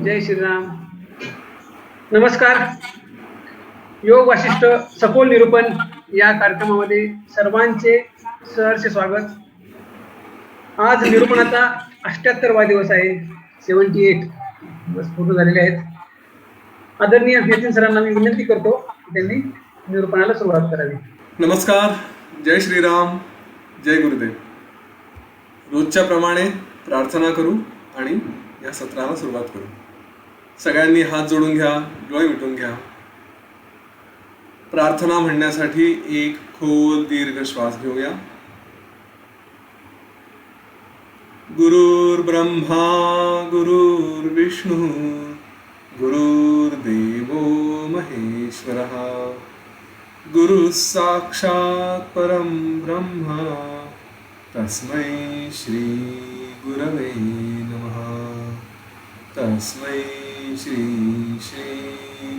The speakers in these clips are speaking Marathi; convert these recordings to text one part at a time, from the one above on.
जय श्रीराम. नमस्कार. योग वासिष्ठ सखोल निरूपण या कार्यक्रमामध्ये सर्वांचे सहर्ष स्वागत. आज निरूपणाचा 78वा दिवस आहे. 78 दिवस पूर्ण झालेले आहेत. आदरणीय नितीन सरांना मी विनंती करतो की त्यांनी निरूपणाला सुरुवात करावी. नमस्कार. जय श्रीराम. जय गुरुदेव. रोजच्या प्रमाणे प्रार्थना करू आणि या सत्राला सुरुवात करू. सगळ्यांनी हात जोडून घ्या, डोळे मिटून घ्या. प्रार्थना म्हणण्यासाठी एक खोल दीर्घ श्वास घेऊया. गुरुर्ब्रह्मा गुरुर्विष्णू गुरुर्देवो महेश्वरः गुरु साक्षात् परम ब्रह्म तस्मै श्री गुरवे नमः. तस्मै श्री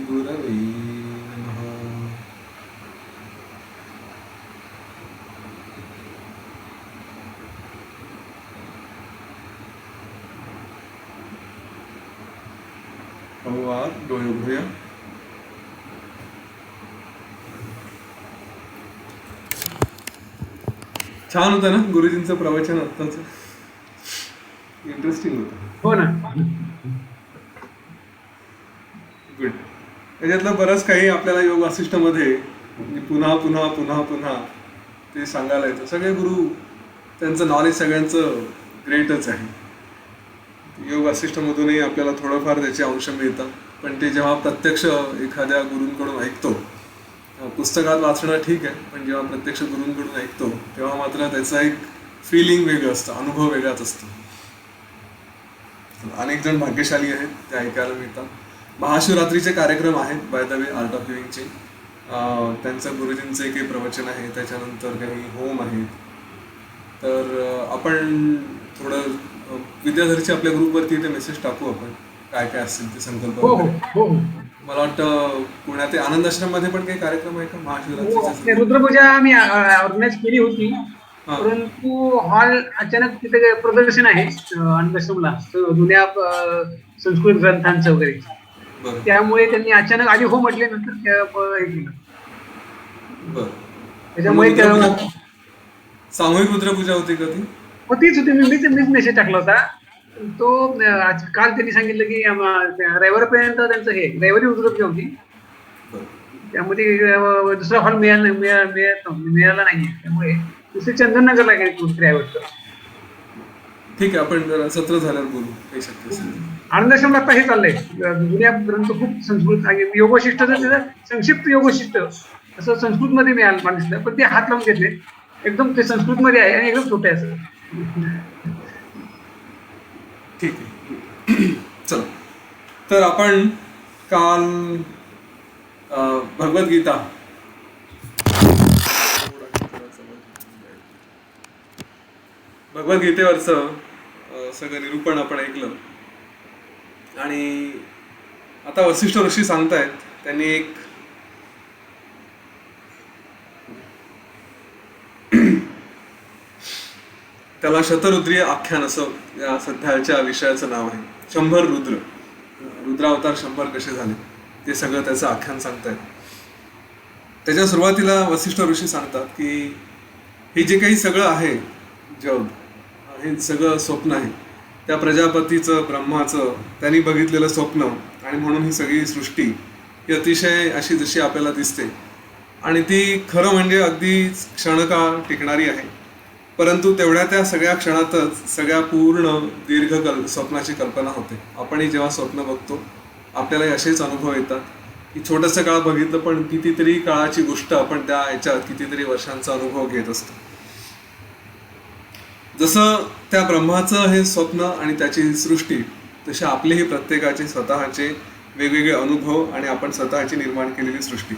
गुरवे नमः. हळूवार डोळे उघडूया. छान होतं ना गुरुजींचं प्रवचन आत्ताच. इंटरेस्टिंग होतं. हो ना. गुड. त्याच्यातलं बरंच काही आपल्याला योग वासिष्ठमध्ये पुन्हा पुन्हा पुन्हा पुन्हा ते सांगायला येतं. सगळे गुरु त्यांचं नॉलेज सगळ्यांचं ग्रेटच आहे. योग वासिष्ठमधूनही आपल्याला थोडंफार त्याचे अंश मिळतात, पण ते जेव्हा प्रत्यक्ष एखाद्या गुरूंकडून ऐकतो, पुस्तकात वाचणं ठीक आहे, पण जेव्हा प्रत्यक्ष गुरूंकडून ऐकतो तेव्हा मात्र त्याचा एक फिलिंग वेगळं असतं, अनुभव वेगळाच असतो. अनेक जण भाग्यशाली आहेत, ते ऐकायला मिळतात. महाशिवरात्रीचे कार्यक्रम आहेत by the way art of लिव्हिंगचे. त्यांचं गुरुजींचे काही प्रवचन आहे, त्याच्यानंतर काही होम आहेत. तर आपण थोडं विद्याधरचे आपल्या ग्रुपवरती ते मेसेज टाकू आपण, काय काय असतील ते संकल्प. मला वाटतं पुण्यात आनंद आश्रममध्ये पण काही कार्यक्रम आहे का महाशिवरात्रीचे? रुद्रपूजा आम्ही ऑर्गनाईज केली होती, परंतु हॉल अचानक तिथे प्रदर्शन आहे आनंद आश्रमला जुन्या संस्कृत ग्रंथांचं वगैरे, त्यामुळे त्यांनी अचानक आधी हो म्हटले, नंतर हे केलं. त्याच्यामुळे सामूहिक रुद्रपूजा होती का ती? तीच होती. मीच मेसेज टाकला होता तो. काल त्यांनी सांगितलं की रविवारपर्यंत त्यांचं हे रविवारी रुद्रपूजा होती, त्यामध्ये दुसरा हॉल मिळाला नाहीये, त्यामुळे दुसरे चंदननगरला गेले. ठीक आहे, आपण जरा सत्र झाल्यावर बोलू काही शक्य असेल. आनंदाश्रमला आता हे चाललंय, जुन्या ग्रंथ खूप संस्कृत योगशिष्ट, संक्षिप्त योगशिष्ट असं संस्कृत मध्ये मिळालं माणसं, पण ते हात लावून घेतले एकदम. ते संस्कृत मध्ये आहे आणि एकदम छोटे असं. ठीक आहे, चला. तर आपण काल भगवद्गीता भगवद्गीतेवरचं सगळं निरूपण आपण ऐकलं. आणि आता वसिष्ठ ऋषी सांगतायत, त्यांनी एक त्याला शतरुद्रीय आख्यान असं या सध्याच्या विषयाचं नाव आहे. 100 रुद्र, रुद्रावतार 100 कसे झाले ते सगळं त्याचं आख्यान सांगतायत. त्याच्या सुरुवातीला वसिष्ठ ऋषी सांगतात की हे जे काही सगळं आहे जग, हे सगळं स्वप्न आहे. त्या प्रजापतीचं, ब्रह्माचं त्यांनी बघितलेलं स्वप्न, आणि म्हणून ही सगळी सृष्टी ही अतिशय अशी जशी आपल्याला दिसते, आणि ती खरं म्हणजे अगदी क्षणकाळ टिकणारी आहे. परंतु तेवढ्या त्या सगळ्या क्षणातच सगळ्या पूर्ण दीर्घ स्वप्नाची कल्पना होते. आपणही जेव्हा स्वप्न बघतो आपल्यालाही असेच अनुभव येतात की छोटंसं काळ बघितलं, पण कितीतरी काळाची गोष्ट आपण त्या याच्यात कितीतरी वर्षांचा अनुभव घेत असतो. जसं त्या ब्रह्माचं हे स्वप्न आणि त्याची सृष्टी, तसे आपलेही प्रत्येकाचे स्वतःचे वेगवेगळे अनुभव आणि आपण स्वतःची निर्माण केलेली सृष्टी.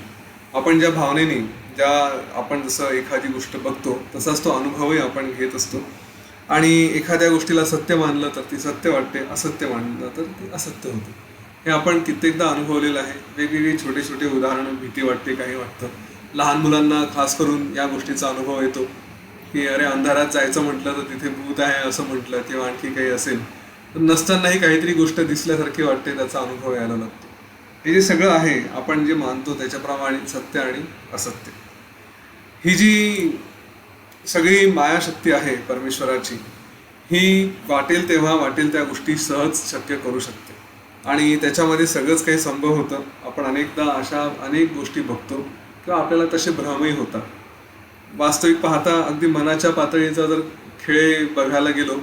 आपण ज्या भावनेने, ज्या आपण जसं एखादी गोष्ट बघतो तसाच तो अनुभवही आपण घेत असतो. आणि एखाद्या गोष्टीला सत्य मानलं तर ती सत्य वाटते, असत्य मानलं तर ती असत्य होते. हे आपण कित्येकदा अनुभवलेलं आहे. वेगवेगळी छोटे छोटे उदाहरणं, भीती वाटते, काही वाटतं. लहान मुलांना खास करून या गोष्टीचा अनुभव येतो की अरे अंधारात जायचं म्हटलं तर तिथे भूत आहे असं म्हटलं, किंवा आणखी काही असेल पण नसतानाही काहीतरी गोष्ट दिसल्यासारखी वाटते, त्याचा अनुभव यायला लागतो. हे जे सगळं आहे आपण जे मानतो त्याच्याप्रमाणे सत्य आणि असत्य, ही जी सगळी मायाशक्ती आहे परमेश्वराची, ही वाटेल तेव्हा वाटेल त्या गोष्टी सहज शक्य करू शकते. आणि त्याच्यामध्ये सगळंच काही संभव होतं. आपण अनेकदा अशा अनेक गोष्टी बघतो किंवा आपल्याला तसे भ्रमही होतात. वास्तविक पाहता अगदी मनाच्या पातळीचा जर खेळ बघायला गेलो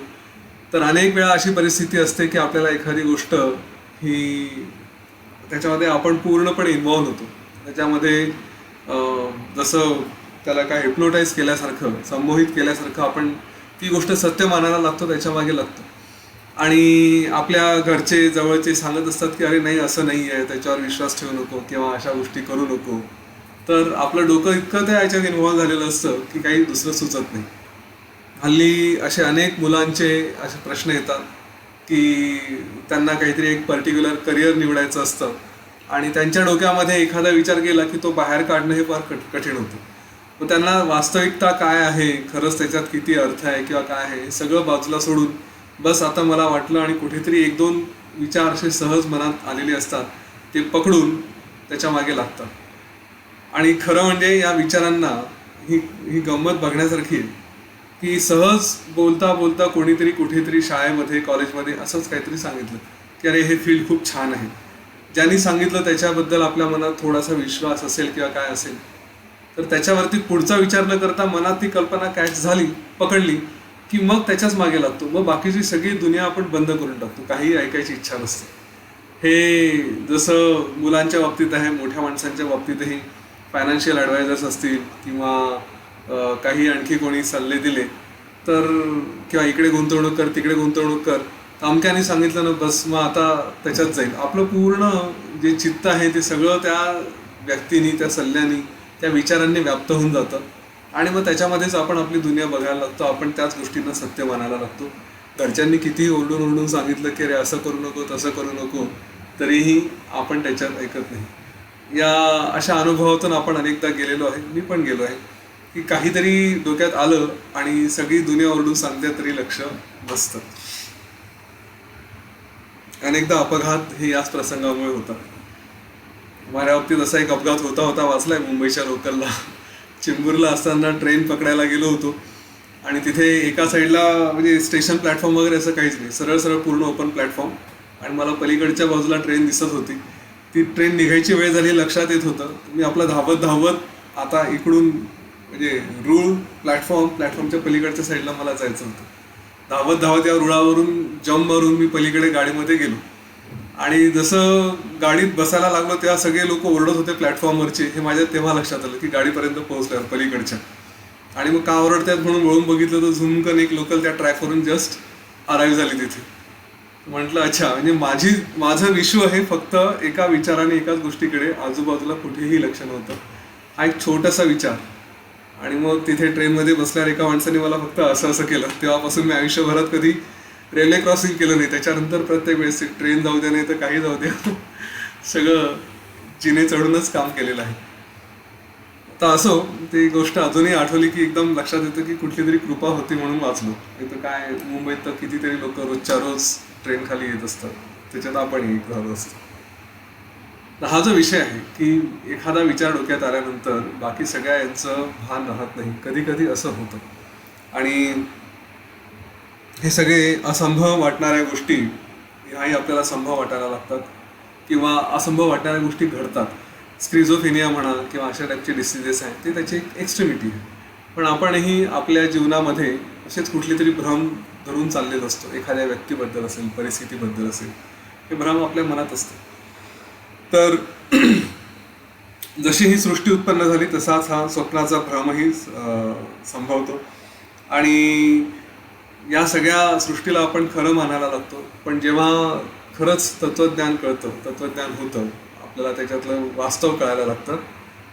तर अनेक वेळा अशी परिस्थिती असते की आपल्याला एखादी गोष्ट ही त्याच्यामध्ये आपण पूर्णपणे इन्व्हॉल्व होतो. त्याच्यामध्ये जसं त्याला काय हिप्नोटाईज केल्यासारखं, संमोहित केल्यासारखं आपण ती गोष्ट सत्य मानायला लागतो, त्याच्या मागे लागतो. आणि आपल्या घरचे जवळचे सांगत असतात की अरे नाही, असं नाही आहे, त्याच्यावर विश्वास ठेवू नको किंवा अशा गोष्टी करू नको. तर आपलं डोकं इतकं त्या याच्यात इन्व्हॉल्व झालेलं असतं की काही दुसरं सुचत नाही. हल्ली असे अनेक मुलांचे असे प्रश्न येतात की त्यांना काहीतरी एक पर्टिक्युलर करिअर निवडायचं असतं आणि त्यांच्या डोक्यामध्ये एखादा विचार केला की तो बाहेर काढणं हे फार कठीण होतं. मग त्यांना वास्तविकता काय आहे, खरंच त्याच्यात किती अर्थ आहे किंवा काय आहे, हे सगळं बाजूला सोडून बस आता मला वाटलं आणि कुठेतरी एक दोन विचार असे सहज मनात आलेले असतात, ते पकडून त्याच्या मागे लागतात. आणि खरं म्हणजे या विचारांना ही ही गंमत बघण्यासारखी आहे की सहज बोलता बोलता कोणीतरी कुठेतरी शाळेमध्ये कॉलेजमध्ये असंच काहीतरी सांगितलं की अरे हे फील्ड खूप छान आहे. ज्यांनी सांगितलं त्याच्याबद्दल आपल्या मनात थोडासा विश्वास असेल किंवा काय असेल, तर त्याच्यावरती पुढचा विचार न करता मनात ती कल्पना कॅच झाली, पकडली की मग त्याच्याच मागे लागतो. मग बाकीची सगळी दुनिया आपण बंद करून टाकतो, काही ऐकायची इच्छा नसते. हे जसं मुलांच्या बाबतीत आहे, मोठ्या माणसांच्या बाबतीतही फायनान्शियल ॲडवायझर्स असतील किंवा काही आणखी कोणी सल्ले दिले तर, किंवा इकडे गुंतवणूक कर तिकडे गुंतवणूक कर, अमक्याने सांगितलं ना बस मग आता त्याच्यात जाईल. आपलं पूर्ण जे चित्त आहे ते सगळं त्या व्यक्तीनी, त्या सल्ल्यानी, त्या विचारांनी व्याप्त होऊन जातं आणि मग त्याच्यामध्येच आपण आपली दुनिया बघायला लागतो. आपण त्याच गोष्टींना सत्य मानायला लागतो. घरच्यांनी कितीही ओरडून ओरडून सांगितलं की अरे असं करू नको तसं करू नको, तरीही आपण त्याच्यात ऐकत नाही. या अशा अनुभवातून आपण अनेकदा गेलेलो आहे, मी पण गेलो आहे की काहीतरी डोक्यात आलं आणि सगळी दुनिया ओरडून सांगते तरी लक्ष नसतं. अनेकदा अपघात हे याच प्रसंगामुळे होतात. माझ्या बाबतीत असा एक अपघात होता वाचलाय मुंबईच्या लोकलला. चेंबूरला असताना ट्रेन पकडायला गेलो होतो आणि तिथे एका साईडला म्हणजे स्टेशन प्लॅटफॉर्म वगैरे असं काहीच नाही, सरळ सरळ पूर्ण ओपन प्लॅटफॉर्म. आणि मला पलीकडच्या बाजूला ट्रेन दिसत होती. ती ट्रेन निघायची वेळ झाली लक्षात येत होतं. मी आपला धावत आता इकडून म्हणजे रूळ प्लॅटफॉर्मच्या पलीकडच्या साईडला मला जायचं होतं. धावत या रुळावरून जम्प मारून मी पलीकडे गाडीमध्ये गेलो आणि जसं गाडीत बसायला लागलो तेव्हा सगळे लोक ओरडत होते प्लॅटफॉर्मवरचे. हे माझ्या तेव्हा लक्षात आलं की गाडीपर्यंत पोहोचल्यावर पलीकडच्या. आणि मग का ओरडतात म्हणून वळून बघितलं तर झुमकन एक लोकल त्या ट्रॅकवरून जस्ट अराईव्ह झाली तिथे. म्हटलं अच्छा, म्हणजे माझं विश्व हे फक्त एका विचाराने, एकाच गोष्टीकडे, आजूबाजूला कुठेही लक्ष नव्हतं. हा एक छोटासा विचार. आणि मग तिथे ट्रेनमध्ये बसल्यावर एका माणसाने मला फक्त असं केलं. तेव्हापासून मी आयुष्यभरात कधी रेल्वे क्रॉसिंग केलं नाही. त्याच्यानंतर प्रत्येक वेळेस ट्रेन जाऊ द्या नाही तर काही जाऊ द्या, सगळं जिने चढूनच काम केलेलं आहे. आता असो, ती गोष्ट अजूनही आठवली की एकदम लक्षात येतं की कुठली तरी कृपा होती म्हणून वाचलो. नाही तर काय, मुंबईत तर कितीतरी लोक रोजच्या रोज ट्रेन खाली येत असतात, त्याच्यात आपण एक झालो असतो. हा जो विषय आहे की एखादा विचार डोक्यात आल्यानंतर बाकी सगळ्या यांचं भान राहत नाही. कधी कधी असं होतं आणि हे सगळे असंभव वाटणाऱ्या गोष्टी ह्याही आपल्याला संभव वाटायला लागतात किंवा असंभव वाटणाऱ्या गोष्टी घडतात. स्क्रिझोफेनिया म्हणा किंवा अशा टाईपचे डिसिजेस आहेत, ते त्याची एक एक्स्ट्रीमिटी आहे. पण आपणही आपल्या जीवनामध्ये असेच कुठली तरी भ्रम धरून चाललेलो असतो. एखाद्या व्यक्तीबद्दल असेल, परिस्थितीबद्दल असेल, हे भ्रम आपल्या मनात असते. तर जशी ही सृष्टी उत्पन्न झाली तसाच हा स्वप्नाचा भ्रमही संभवतो आणि या सगळ्या सृष्टीला आपण खरं मानायला लागतो. पण जेव्हा खरंच तत्त्वज्ञान कळतं, तत्त्वज्ञान होतं, आपल्याला त्याच्यातलं वास्तव कळायला लागतं,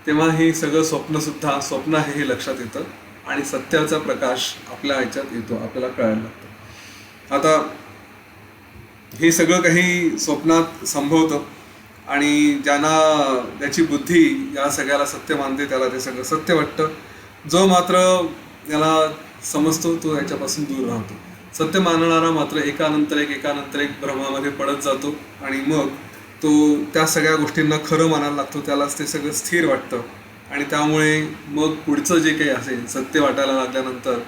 तेव्हा हे सगळं स्वप्नसुद्धा स्वप्न आहे हे लक्षात येतं आणि सत्याचा प्रकाश आपल्या ह्याच्यात येतो, आपल्याला कळायला लागतं. आता हे सगळं काही स्वप्नात संभवतं आणि ज्यांना त्याची बुद्धी या सगळ्याला सत्य मानते त्याला ते सगळं सत्य वाटतं. जो मात्र याला समजतो तो याच्यापासून दूर राहतो. सत्य मानणारा मात्र एकानंतर एक भ्रमामध्ये पडत जातो आणि मग तो त्या सगळ्या गोष्टींना खरं मानायला लागतो, त्यालाच ते सगळं स्थिर वाटतं आणि त्यामुळे मग पुढचं जे काही असेल सत्य वाटायला लागल्यानंतर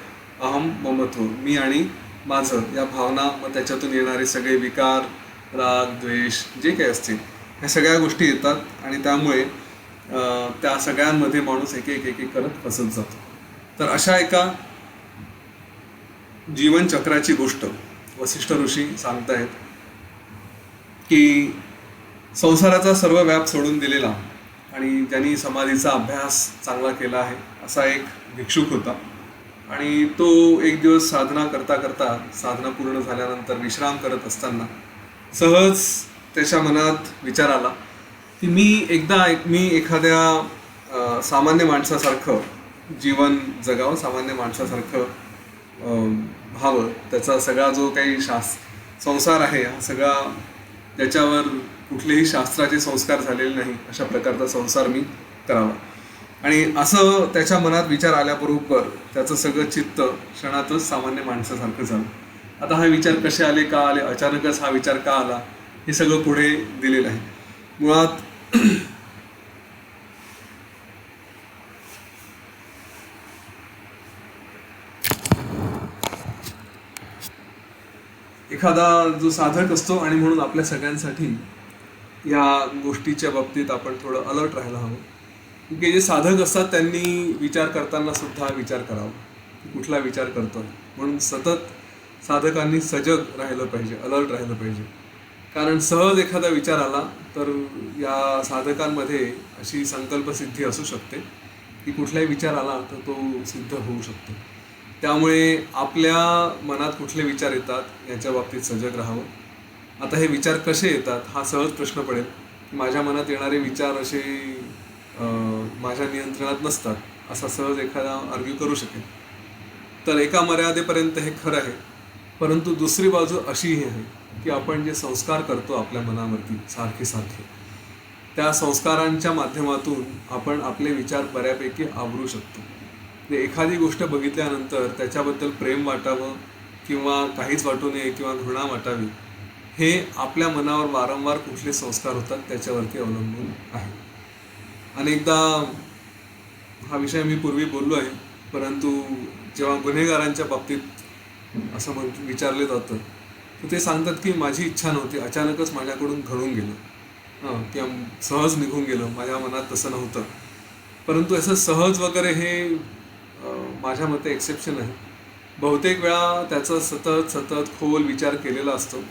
अहम ममत्व, मी आणि माझं या भावना, मग त्याच्यातून येणारे सगळे विकार, राग, द्वेष जे काही असतील ह्या सगळ्या गोष्टी येतात आणि त्यामुळे त्या सगळ्यांमध्ये माणूस एक एक करत फसत जातो. तर अशा एका जीवनचक्राची गोष्ट वसिष्ठ ऋषी सांगतायत की संसाराचा सर्व व्याप सोडून दिलेला आणि ज्यांनी समाधीचा अभ्यास चांगला केला आहे असा एक भिक्षुक होता आणि तो एक दिवस साधना करता करता, साधना पूर्ण झाल्यानंतर विश्राम करत असताना सहज त्याच्या मनात विचार आला की मी एखाद्या सामान्य माणसासारखं जीवन जगावं, सामान्य माणसासारखं व्हावं. त्याचा सगळा जो काही संसार आहे हा सगळा, ज्याच्यावर कुठलेही शास्त्राचे संस्कार झालेले नाही अशा प्रकारचा संसार मी करावा. आणि असं त्याच्या मनात विचार आल्याबरोबर त्याचं सगळं चित्त क्षणातच सामान्य माणसासारखं झालं. आता हा विचार कसे आले, का आले, अचानकच हा विचार का आला, हे सगळं पुढे दिलेलं आहे. मुळात एखादा जो साधक असतो आणि म्हणून आपल्या सगळ्यांसाठी या गोष्टीच्या बाबतीत आपण थोडं अलर्ट राहायला हवं की जे साधक असतात त्यांनी विचार करताना सुद्धा विचार करावा की कुठला विचार करतो. म्हणून सतत साधकांनी सजग राहिलं पाहिजे, अलर्ट राहिलं पाहिजे. कारण सहज एखादा विचार आला तर या साधकांमध्ये अशी संकल्पसिद्धी असू शकते की कुठलाही विचार आला तर तो सिद्ध होऊ शकतो. त्यामुळे आपल्या मनात कुठले विचार येतात याच्या बाबतीत सजग राहावं. आता हे विचार कसे येतात हा सहज प्रश्न पडेल. माझ्या मनात येणारे विचार असे माझ्या नियंत्रणात नसतात असा सहज एखादा आर्ग्यू करू शकेल. तर एका मर्यादेपर्यंत हे खरं आहे, परंतु दुसरी बाजू अशीही आहे की आपण जे संस्कार करतो आपल्या मनावरती सारखे सारखे, त्या संस्कारांच्या माध्यमातून आपण आपले विचार बऱ्यापैकी आवरू शकतो. एखादी गोष्ट बघितल्यानंतर त्याच्याबद्दल प्रेम वाटावं किंवा काहीच वाटू नये किंवा घृणा वाटावी, हे आपल्या मनावर वारंवार कुठले संस्कार होतात त्याच्यावरती अवलंबून आहे. अनेकदा हा विषय मी पूर्वी बोललो आहे, परंतु जेव्हा गुन्हेगारांच्या बाबतीत असं विचारलं जातं तर ते सांगतात की माझी इच्छा नव्हती, अचानकच माझ्याकडून घडून गेलं किंवा सहज निघून गेलं, माझ्या मनात तसं नव्हतं. परंतु असं सहज वगैरे हे माझ्या मते एक्सेप्शन आहे. बहुतेक वेळा त्याचा सतत खोल विचार केलेला असतो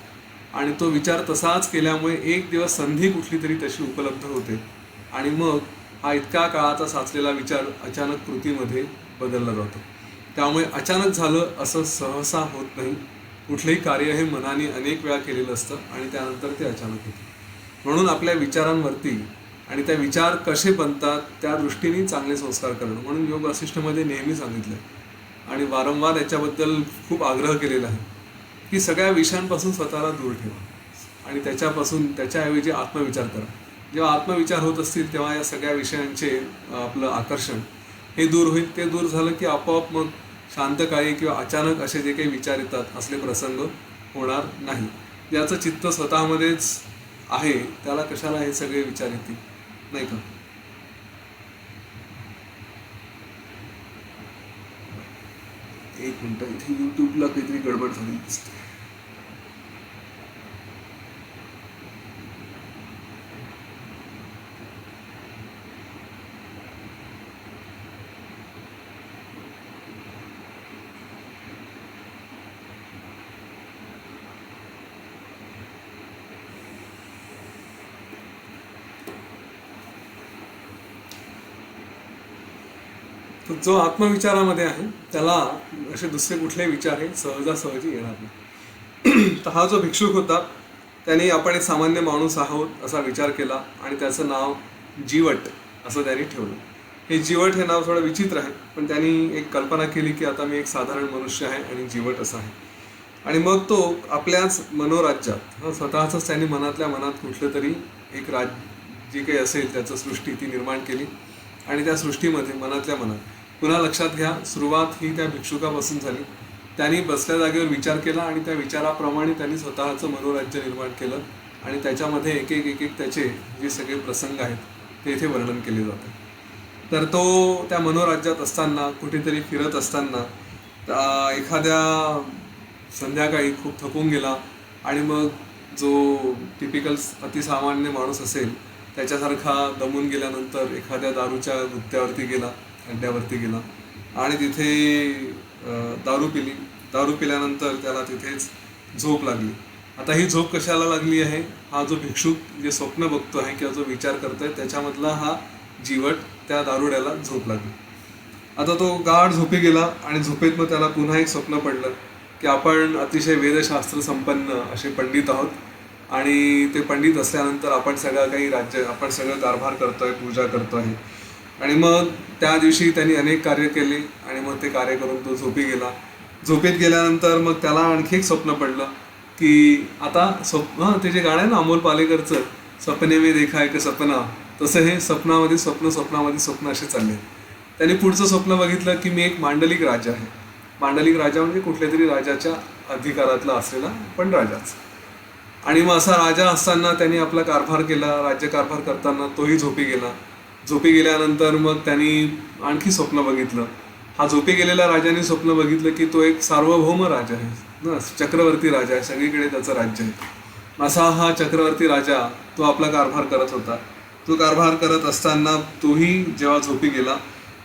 आणि तो विचार तसाच केल्यामुळे एक दिवस संधी कुठली तरी तशी उपलब्ध होते आणि मग हा इतका काळाचा साचलेला विचार अचानक कृतीमध्ये बदलला जातो. त्यामुळे अचानक झालं असं सहसा होत नाही. कुठलंही कार्य हे मनाने अनेक वेळा केलेलं असतं आणि त्यानंतर ते अचानक होतं. म्हणून आपल्या विचारांवरती आणि त्या विचार कसे बनतात त्या दृष्टीने चांगले संस्कार करणं, म्हणून योग वासिष्ठमध्ये नेहमी सांगितलं आहे आणि वारंवार याच्याबद्दल खूप आग्रह केलेला आहे की सगळ्या विषयांपासून स्वतःला दूर ठेवा आणि त्याच्याऐवजी आत्मविचार करा. जेव्हा आत्मविचार होत असतील तेव्हा या सगळ्या विषयांचे आपलं आकर्षण हे दूर होईल. ते दूर झालं की आपोआप मग शांत काळी किंवा अचानक असे जे काही विचार येतात असले प्रसंग होणार नाही. ज्याचं चित्त स्वतःमध्येच आहे त्याला कशाला हे सगळे विचार येतील, नाही का? एक मिनिट, इथे यूट्यूबला काहीतरी गडबड झाली दिसते. जो आत्मविचारामध्ये आहे त्याला असे दुसरे कुठलेही विचार हे सहजासहजी येणार नाही. तर हा जो भिक्षुक होता त्याने आपण एक सामान्य माणूस आहोत असा विचार केला आणि त्याचं नाव जीवट असं त्यांनी ठेवलं. हे जीवट हे नाव थोडं विचित्र आहे, पण त्यांनी एक कल्पना केली की आता मी एक साधारण मनुष्य आहे आणि जीवट असा आहे. आणि मग तो आपल्याच मनोराज्यात स्वतःच त्यांनी मनातल्या मनात कुठलं तरी एक जी काही असेल त्याचं सृष्टी ती निर्माण केली आणि त्या सृष्टीमध्ये मनातल्या मनात पुन्हा लक्षात घ्या, सुरुवात ही त्या भिक्षुकापासून झाली. त्यांनी बसल्या जागेवर विचार केला आणि त्या विचाराप्रमाणे त्यांनी स्वतःचं मनोराज्य निर्माण केलं आणि त्याच्यामध्ये एक एक एक एक त्याचे जे सगळे प्रसंग आहेत ते इथे वर्णन केले जाते. तर तो त्या मनोराज्यात असताना कुठेतरी फिरत असताना एखाद्या संध्याकाळी खूप थकून गेला आणि मग जो टिपिकल अतिसामान्य माणूस असेल त्याच्यासारखा दमून गेल्यानंतर एखाद्या दारूच्या गुत्त्यावरती गेला, अड्ड्यावरती गेला आणि तिथे दारू पिली. दारू पिल्यानंतर त्याला तिथेच झोप लागली. आता ही झोप कशाला लागली आहे? हा जो भिक्षुक जे स्वप्न बघतो आहे किंवा जो विचार करतोय त्याच्यामधला हा जीवट त्या दारुड्याला झोप लागली. आता तो गाढ झोपी गेला आणि झोपेत मग त्याला पुन्हा एक स्वप्न पडलं की आपण अतिशय वेदशास्त्र संपन्न असे पंडित आहोत आणि ते पंडित असल्यानंतर आपण सगळं कारभार करतोय, पूजा करतोय. आणि मग त्या दिवशी त्यांनी अनेक कार्य केले आणि मग ते कार्य करून तो झोपी गेला. झोपेत गेल्यानंतर मग त्याला आणखी एक स्वप्न पडलं की आता ते जे गाणं आहे ना अमोल पालेकरचं, सपने में देखा एक सपना, तसं हे स्वप्नामध्ये स्वप्न असे चालले. त्यांनी पुढचं स्वप्न बघितलं की मी एक मांडलिक राजा आहे. मांडलिक राजा म्हणजे कुठल्या तरी राजाच्या अधिकारातला असलेला पण राजाच. आणि मग असा राजा असताना त्यांनी आपला कारभार केला. राज्यकारभार करताना तोही झोपी गेला. झोपी गेल्यानंतर मग त्यांनी आणखी स्वप्न बघितलं. हा झोपी गेलेल्या राजाने स्वप्न बघितलं की तो एक सार्वभौम राजा आहे ना, चक्रवर्ती राजा आहे, सगळीकडे त्याचं राज्य आहे. असा हा चक्रवर्ती राजा तो आपला कारभार करत होता. तो कारभार करत असताना तोही जेव्हा झोपी गेला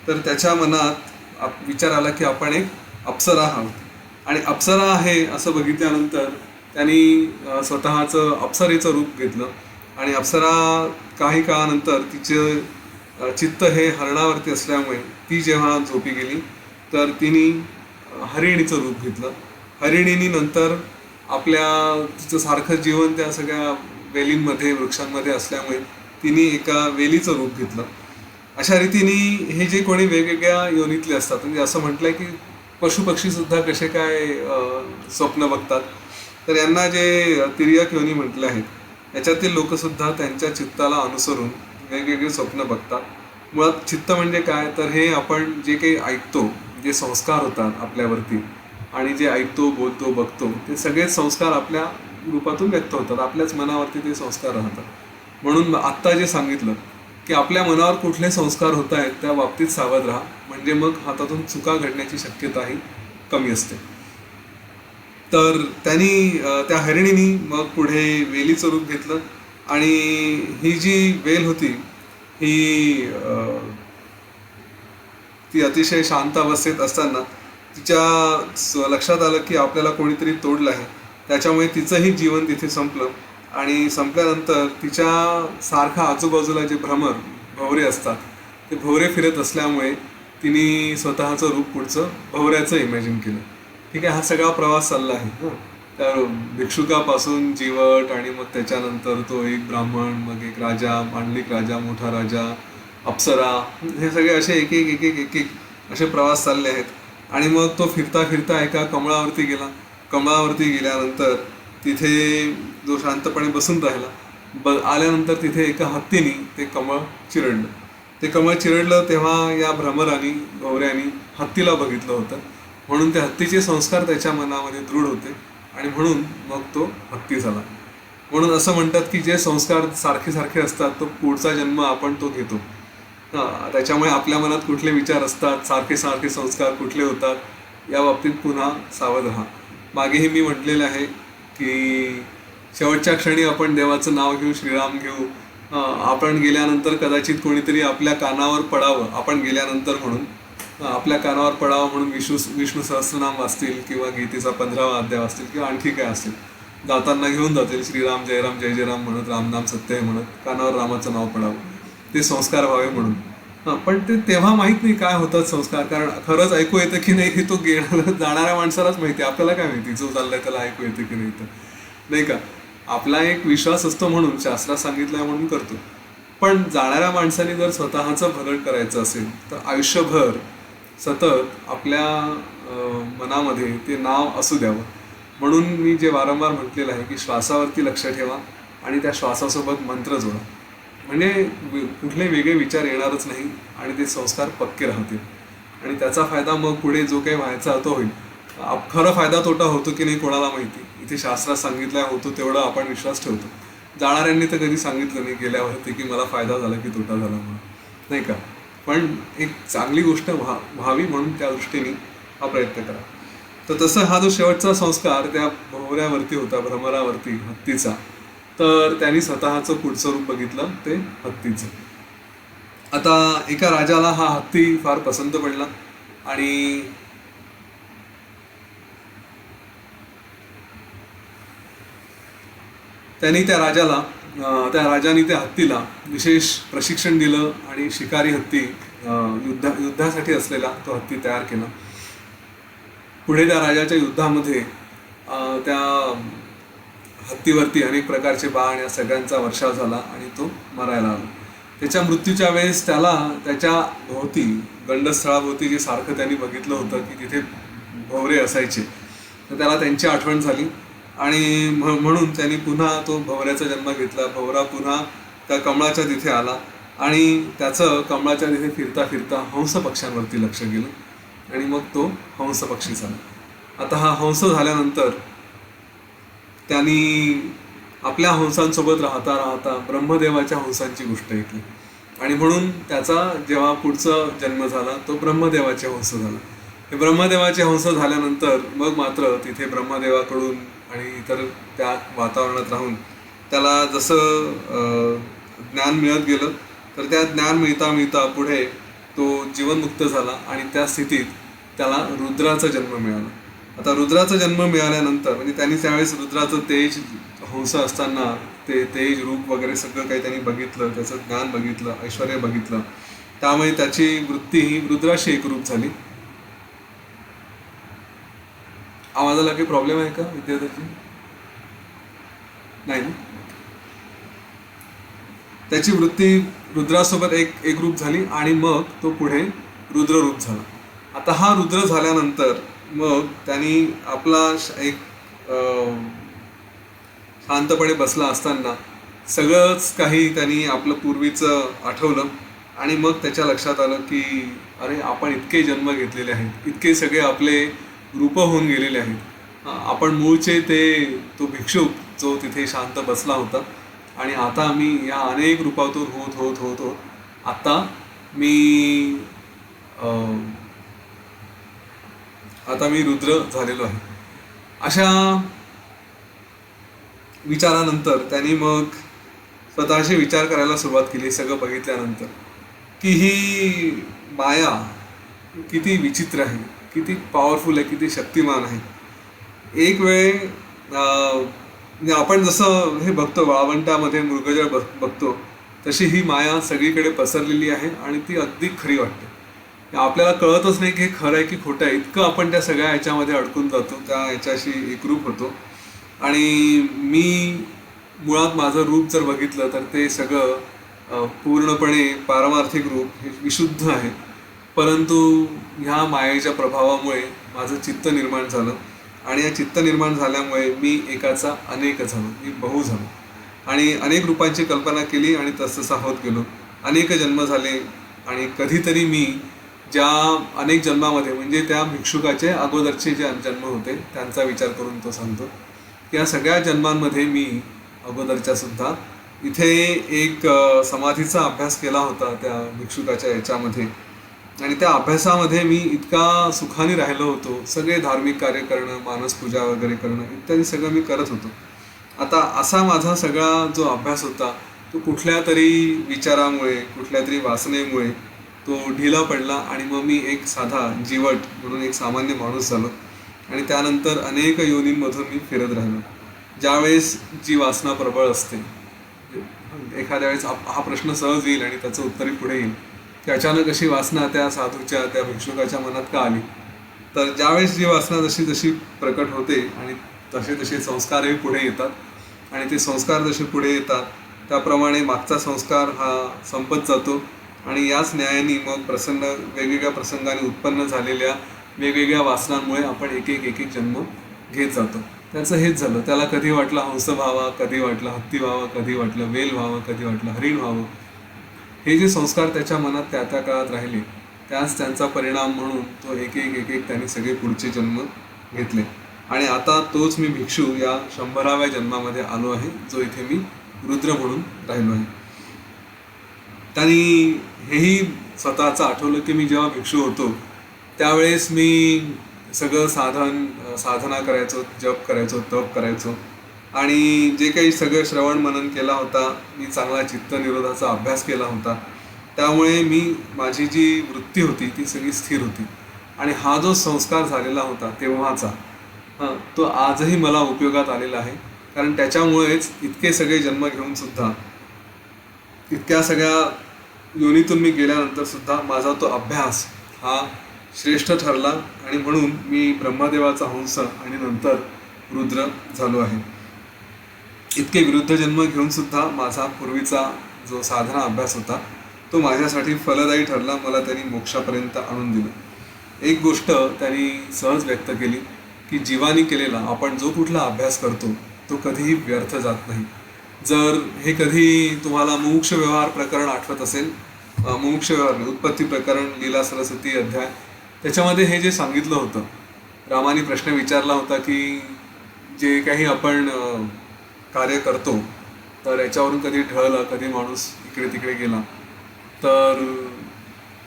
तर त्याच्या मनात विचार आला की आपण एक अप्सरा आहोत. आणि अप्सरा आहे असं बघितल्यानंतर त्यांनी स्वतःचं अप्सरेचं रूप घेतलं. आणि अप्सरा काही काळानंतर तिचं चित्त हे हरणावरती असल्यामुळे ती जेव्हा झोपी गेली तर तिने हरिणीचं रूप घेतलं. हरिणीनी नंतर तिचं सारखं जीवन त्या सगळ्या वेलींमध्ये, वृक्षांमध्ये असल्यामुळे तिने एका वेलीचं रूप घेतलं. अशा रीतीने हे जे कोणी वेगवेगळ्या योनीतले असतात, म्हणजे असं म्हटलंय की पशुपक्षी सुद्धा कसे काय स्वप्न बघतात, तर यांना जे तिर्यक योनी म्हटले आहेत याच्यातील लोकसुद्धा त्यांच्या चित्ताला अनुसरून वेगवेगळे स्वप्न बघतात. मुळात चित्त म्हणजे काय, तर हे आपण जे काही ऐकतो, जे संस्कार होतात आपल्यावरती आणि जे ऐकतो, बोलतो, बघतो ते सगळेच संस्कार आपल्या रूपातून व्यक्त होतात, आपल्याच मनावरती ते संस्कार राहतात. म्हणून आत्ता जे सांगितलं की आपल्या मनावर कुठले संस्कार होत आहेत त्या बाबतीत सावध राहा, म्हणजे मग हातातून चुका घडण्याची शक्यताही कमी असते. तर त्यांनी त्या हरिणीनी मग पुढे वेलीचं रूप घेतलं आणि ही जी वेल होती ती अतिशय शांत अवस्थेत असताना तिच्या लक्षात आलं की आपल्याला कोणीतरी तोडलं आहे. त्याच्यामुळे तिचंही जीवन तिथे संपलं. आणि संपल्यानंतर तिच्या सारखा आजूबाजूला जे भवरे असतात ते भवरे फिरत असल्यामुळे तिने स्वतःचं रूप पुढचं भवऱ्याचं इमॅजिन केलं. ठीक आहे, हा सगळा प्रवास चालला आहे. तर भिक्षुकापासून जीवट आणि मग त्याच्यानंतर तो एक ब्राह्मण, मग एक राजा, मांडलिक राजा, मोठा राजा, अप्सरा, हे सगळे असे एक एक एक एक एक एक असे प्रवास चालले आहेत. आणि मग तो फिरता फिरता एका कमळावरती गेला. कमळावरती गेल्यानंतर तिथे जो शांतपणे बसून राहिला, आल्यानंतर तिथे एका हत्तीने ते कमळ चिरडलं. ते कमळ चिरडलं तेव्हा या भ्रमराने, गौऱ्यानी हत्तीला बघितलं होतं, म्हणून ते हत्तीचे संस्कार त्याच्या मनामध्ये दृढ होते आणि म्हणून मग तो हत्ती झाला. म्हणून असं म्हणतात की जे संस्कार सारखे सारखे असतात तो पुढचा जन्म आपण तो घेतो. त्याच्यामुळे आपल्या मनात कुठले विचार असतात, सारखे सारखे संस्कार कुठले होतात, या बाबतीत पुन्हा सावध राहा. मागेही मी म्हटलेलं आहे की शेवटच्या क्षणी आपण देवाचं नाव घेऊ, श्रीराम घेऊ. आपण गेल्यानंतर कदाचित कोणीतरी आपल्या कानावर पडावं, आपण गेल्यानंतर म्हणून आपल्या कानावर पडावं म्हणून विष्णू सहस्रनाम वाचतील किंवा गीतेचा 15वा अध्याय वाचतील किंवा आणखी काय असेल, जाताना घेऊन जातील श्रीराम जय राम जय जय राम म्हणत, रामनाम सत्य आहे म्हणत, कानावर रामाचं नाव पडावं, ते संस्कार व्हावे म्हणून. पण ते तेव्हा माहीत नाही काय होतात संस्कार, कारण खरंच ऐकू येतं की नाही हे तो जाणाऱ्या माणसालाच माहिती, आपल्याला काय माहिती जो चाललाय त्याला ऐकू येतं की नाही, तर नाही का. आपला एक विश्वास असतो म्हणून शास्त्रात सांगितलंय म्हणून करतो. पण जाणाऱ्या माणसाने जर स्वतःचं भलं करायचं असेल तर आयुष्यभर सतत आपल्या मनामध्ये ते नाव असू द्यावं. म्हणून मी जे वारंवार म्हटलेलं आहे की श्वासावरती लक्ष ठेवा आणि त्या श्वासासोबत मंत्र जोडा, म्हणजे कुठले वेगळे विचार येणारच नाही आणि ते संस्कार पक्के राहतील आणि त्याचा फायदा मग पुढे जो काही व्हायचा तो होईल. खरा फायदा तोटा होतो की नाही कोणाला माहिती. इथे शास्त्रात सांगितलं होतो तेवढं आपण विश्वास ठेवतो. जाणाऱ्यांनी तर कधी सांगितलं नाही गेल्यावरती की मला फायदा झाला की तोटा झाला म्हणून, नाही का. पण एक चांगली गोष्ट व्हावी म्हणून त्या दृष्टीने हा प्रयत्न करा. तर तसं हा जो शेवटचा संस्कार त्या भोवऱ्यावरती होता, भ्रमरावरती हत्तीचा, तर त्यांनी स्वतःचं पुढचं रूप बघितलं ते हत्तीचं. आता एका राजाला हा हत्ती फार पसंत पडला आणि त्यांनी त्या राजाने त्या हत्तीला विशेष प्रशिक्षण दिलं आणि शिकारी हत्ती युद्धासाठी असलेला तो हत्ती तयार केला. पुढे त्या राजाच्या युद्धामध्ये त्या हत्तीवरती अनेक प्रकारचे बाण या सगळ्यांचा वर्षाव झाला आणि तो मरायला आला. त्याच्या मृत्यूच्या वेळेस त्याला त्याच्या भोवती गंडस्थळाभोवती जे सारखं त्यांनी बघितलं होतं की तिथे भोवरे असायचे, तर त्याला त्यांची आठवण झाली आणि म्हणून त्यांनी पुन्हा तो भोवऱ्याचा जन्म घेतला. भोवरा पुन्हा त्या कमळाच्या तिथे आला आणि त्याचं कमळाच्या तिथे फिरता फिरता हंस पक्ष्यांवरती लक्ष गेलं आणि मग तो हंस पक्षी झाला. आता हा हंस झाल्यानंतर त्यांनी आपल्या हंसांसोबत राहता राहता ब्रह्मदेवाच्या हंसांची गोष्ट ऐकली आणि म्हणून त्याचा जेव्हा पुढचा जन्म झाला तो ब्रह्मदेवाचे हंस झाला. हे ब्रह्मदेवाचे हंस झाल्यानंतर मग मात्र तिथे ब्रह्मदेवाकडून आणि इतर त्या वातावरणात राहून त्याला जसं ज्ञान मिळत गेलं, तर त्या ज्ञान मिळता मिळता पुढे तो जीवनमुक्त झाला आणि त्या स्थितीत त्याला रुद्राचा जन्म मिळाला. आता रुद्राचा जन्म मिळाल्यानंतर म्हणजे त्यांनी त्यावेळेस रुद्राचं तेज हंस असताना ते तेज रूप वगैरे सगळं काही त्यांनी बघितलं, त्याचं ज्ञान बघितलं, ऐश्वर बघितलं, त्यामुळे त्याची वृत्ती ही रुद्राशी एकरूप झाली. आवाजाला काही प्रॉब्लेम आहे का विद्यार्थ्याची? नाही ना. त्याची वृत्ती रुद्रासोबत एकरूप झाली आणि मग तो पुढे रुद्ररूप झाला. आता हा रुद्र झाल्यानंतर मग त्यांनी आपला एक शांतपणे बसला असताना सगळंच काही त्यांनी आपलं पूर्वीचं आठवलं आणि मग त्याच्या लक्षात आलं की अरे आपण इतके जन्म घेतलेले आहेत, इतके सगळे आपले रूप होऊन गेलेले आहेत. आपण मूळचे तो भिक्षुक जो तिथे शांत बसला होता आणि आता मी या अनेक रूपातून होत होत होत होत आता मी रुद्र झालेलो आहे. अशा विचारानंतर त्यांनी मग स्वतःशी विचार करायला सुरुवात केली सगळं बघितल्यानंतर की ही माया किती विचित्र आहे, किती पॉवरफुल आहे, किती शक्तिमान आहे. एक वेळ म्हणजे आपण जसं हे बघतो वाळवंटामध्ये मृगजळ बघतो तशी ही माया सगळीकडे पसरलेली आहे आणि ती अगदी खरी वाटते. आपल्याला कळतच नाही की हे खरं आहे की खोटं आहे, इतकं आपण त्या सगळ्या ह्याच्यामध्ये अडकून जातो, त्या ह्याच्याशी एकरूप होतो. आणि मी मुळात माझं रूप जर बघितलं तर ते सगळं पूर्णपणे पारमार्थिक रूप हे विशुद्ध आहे, परंतु ह्या मायेच्या प्रभावामुळे माझं चित्त निर्माण झालं आणि या चित्त निर्माण झाल्यामुळे मी एकाचा अनेक झालो, मी बहु झालो आणि अनेक रूपांची कल्पना केली आणि तसतसा होत गेलो. अनेक जन्म झाले आणि कधीतरी मी ज्या अनेक जन्मामध्ये म्हणजे त्या भिक्षुकाचे अगोदरचे जे जन्म होते त्यांचा विचार करून तो सांगतो की या सगळ्या जन्मांमध्ये मी अगोदरच्या सुद्धा इथे एक समाधीचा अभ्यास केला होता त्या भिक्षुकाच्या याच्यामध्ये आणि त्या अभ्यासामध्ये मी इतका सुखाने राहिलो होतो. सगळे धार्मिक कार्य करणं, मानसपूजा वगैरे करणं इत्यादी सगळं मी करत होतो. आता असा माझा सगळा जो अभ्यास होता तो कुठल्या तरी विचारामुळे, कुठल्या तरी वासनेमुळे तो ढिला पडला आणि मग मी एक साधा जीवट म्हणून एक सामान्य माणूस झालो आणि त्यानंतर अनेक योनींमधून मी फिरत राहिलो. ज्यावेळेस जी वासना प्रबळ असते, एखाद्या वेळेस हा प्रश्न सहज येईल आणि त्याचं उत्तरही पुढे येईल की अचानक अशी वासना त्या साधूच्या, त्या भिक्षुकाच्या मनात का आली. तर ज्यावेळेस जी वासना जशी जशी प्रकट होते आणि तसे तसे संस्कारही पुढे येतात आणि ते संस्कार जसे पुढे येतात त्याप्रमाणे मागचा संस्कार हा संपत जातो आणि याच न्यायाने मग वेगवेगळ्या प्रसंगाने उत्पन्न झालेल्या वेगवेगळ्या वासनांमुळे आपण एक एक जन्म घेत जातो. त्याचं हेच झालं. त्याला कधी वाटलं हंस व्हावा, कधी वाटलं हत्ती व्हावं, कधी वाटलं वेल व्हावं, कधी वाटलं हरिण व्हावं. हे जे संस्कार त्याच्या मनात त्या काळात राहिले त्याच त्यांचा परिणाम म्हणून तो एक एक त्यांनी सगळे पुढचे जन्म घेतले आणि आता तोच मी भिक्षू या 100व्या जन्मामध्ये आलो आहे, जो इथे मी रुद्र म्हणून राहिलो आहे. त्यांनी हेही स्वतःचं आठवलं की मी जेव्हा भिक्षू होतो त्यावेळेस मी सगळं साधना करायचो, जप करायचो, तप करायचो आणि जे काही सगळं श्रवण मनन केला होता, मी चांगला चित्तनिरोधाचा अभ्यास केला होता, त्यामुळे माझी जी वृत्ती होती ती सगळी स्थिर होती. आणि हा जो संस्कार झालेला होता तेव्हाचा, तो आजही मला उपयोगात आलेला आहे. कारण त्याच्यामुळेच इतके सगळे जन्म घेऊन सुद्धा, इतक्या सगळ्या योनीतून मी गेल्यानंतर सुद्धा माझा तो अभ्यास हा श्रेष्ठ ठरला आणि म्हणून मी ब्रह्मदेवाचा हंस आणि नंतर रुद्र झालो आहे. इतके विरुद्ध जन्म घेऊन सुद्धा माझा पूर्वीचा जो साधना अभ्यास होता तो माझ्यासाठी फलदायी ठरला. मला त्यांनी मोक्षापर्यंत आणून दिलं. एक गोष्ट त्यांनी सहज व्यक्त केली की जीवानी केलेला आपण जो कुठला अभ्यास करतो तो कधीही व्यर्थ जात नाही. जर हे कधी तुम्हाला मुमुक्ष व्यवहार प्रकरण आठवत असेल, मुमुक्ष व्यवहार उत्पत्ती प्रकरण, लीला सरस्वती अध्याय, त्याच्यामध्ये हे जे सांगितलं होतं, रामाने प्रश्न विचारला होता की जे काही आपण कार्य करतो तर याच्यावरून कधी ढळलं, कधी माणूस इकडे तिकडे गेला तर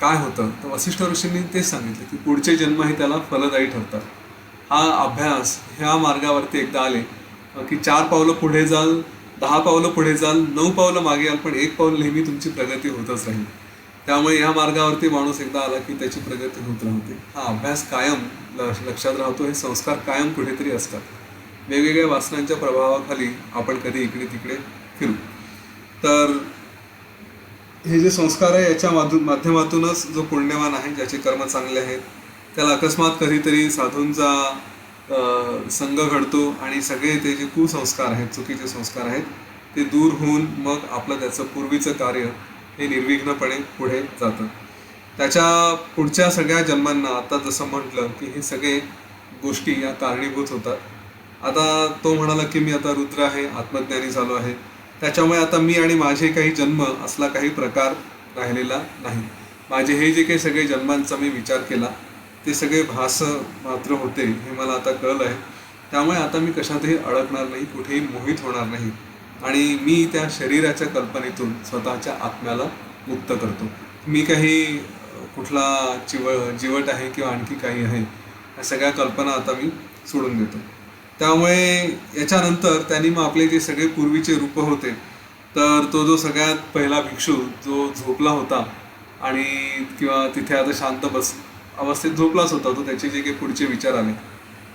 काय होतं. तर वसिष्ठ ऋषींनी तेच सांगितलं की पुढचे जन्म हे त्याला फलदायी ठरतात. हा अभ्यास ह्या मार्गावरती एकदा आले की 4 पावलं पुढे जाल, 10 पावलं पुढे जाल, 9 पावलं मागे याल, पण 1 पाऊल नेहमी तुमची प्रगती होतच राहील. त्यामुळे ह्या मार्गावरती माणूस एकदा आला की त्याची प्रगती होत राहते. हा अभ्यास कायम लक्षात राहतो. हे संस्कार कायम कुठेतरी असतात. वेगवेगळ्या वासनांच्या प्रभावाखाली आपण कधी इकडे तिकडे फिरू. तर हे जे संस्कार आहे याच्या माध्यमातूनच जो पुण्यवान आहे, ज्याचे कर्म चांगले आहेत, त्याला अकस्मात कधीतरी साधूंचा संग घडतो आणि सगळे ते जे कुसंस्कार आहेत, चुकीचे संस्कार आहेत, ते दूर होऊन मग आपलं त्याचं पूर्वीचं कार्य हे निर्विघ्नपणे पुढे जातं. त्याच्या पुढच्या सगळ्या जन्मांना आता जसं म्हटलं की हे सगळे गोष्टी या कारणीभूत होतात. आता तो म्हणाला की मी आता रुद्र आहे, आत्मज्ञानी झालो आहे, त्याच्यामुळे आता मी आणि माझे काही जन्म असला काही प्रकार राहिलेला नाही. माझे हे जे काही सगळे जन्मांचा मी विचार केला ते सगळे भास मात्र होते हे मला आता कळलं आहे. त्यामुळे आता मी कशातही अडकणार नाही, कुठेही मोहित होणार नाही आणि मी त्या शरीराच्या कल्पनेतून स्वतःच्या आत्म्याला मुक्त करतो. मी काही कुठला जीवट आहे किंवा आणखी काही आहे या सगळ्या कल्पना आता मी सोडून देतो. त्यामुळे याच्यानंतर त्यांनी मग आपले जे सगळे पूर्वीचे रूप होते, तर तो जो सगळ्यात पहिला भिक्षू जो झोपला होता आणि किंवा तिथे आता शांत अवस्थेत झोपलाच होता, तो त्याचे जे काही पुढचे विचार आले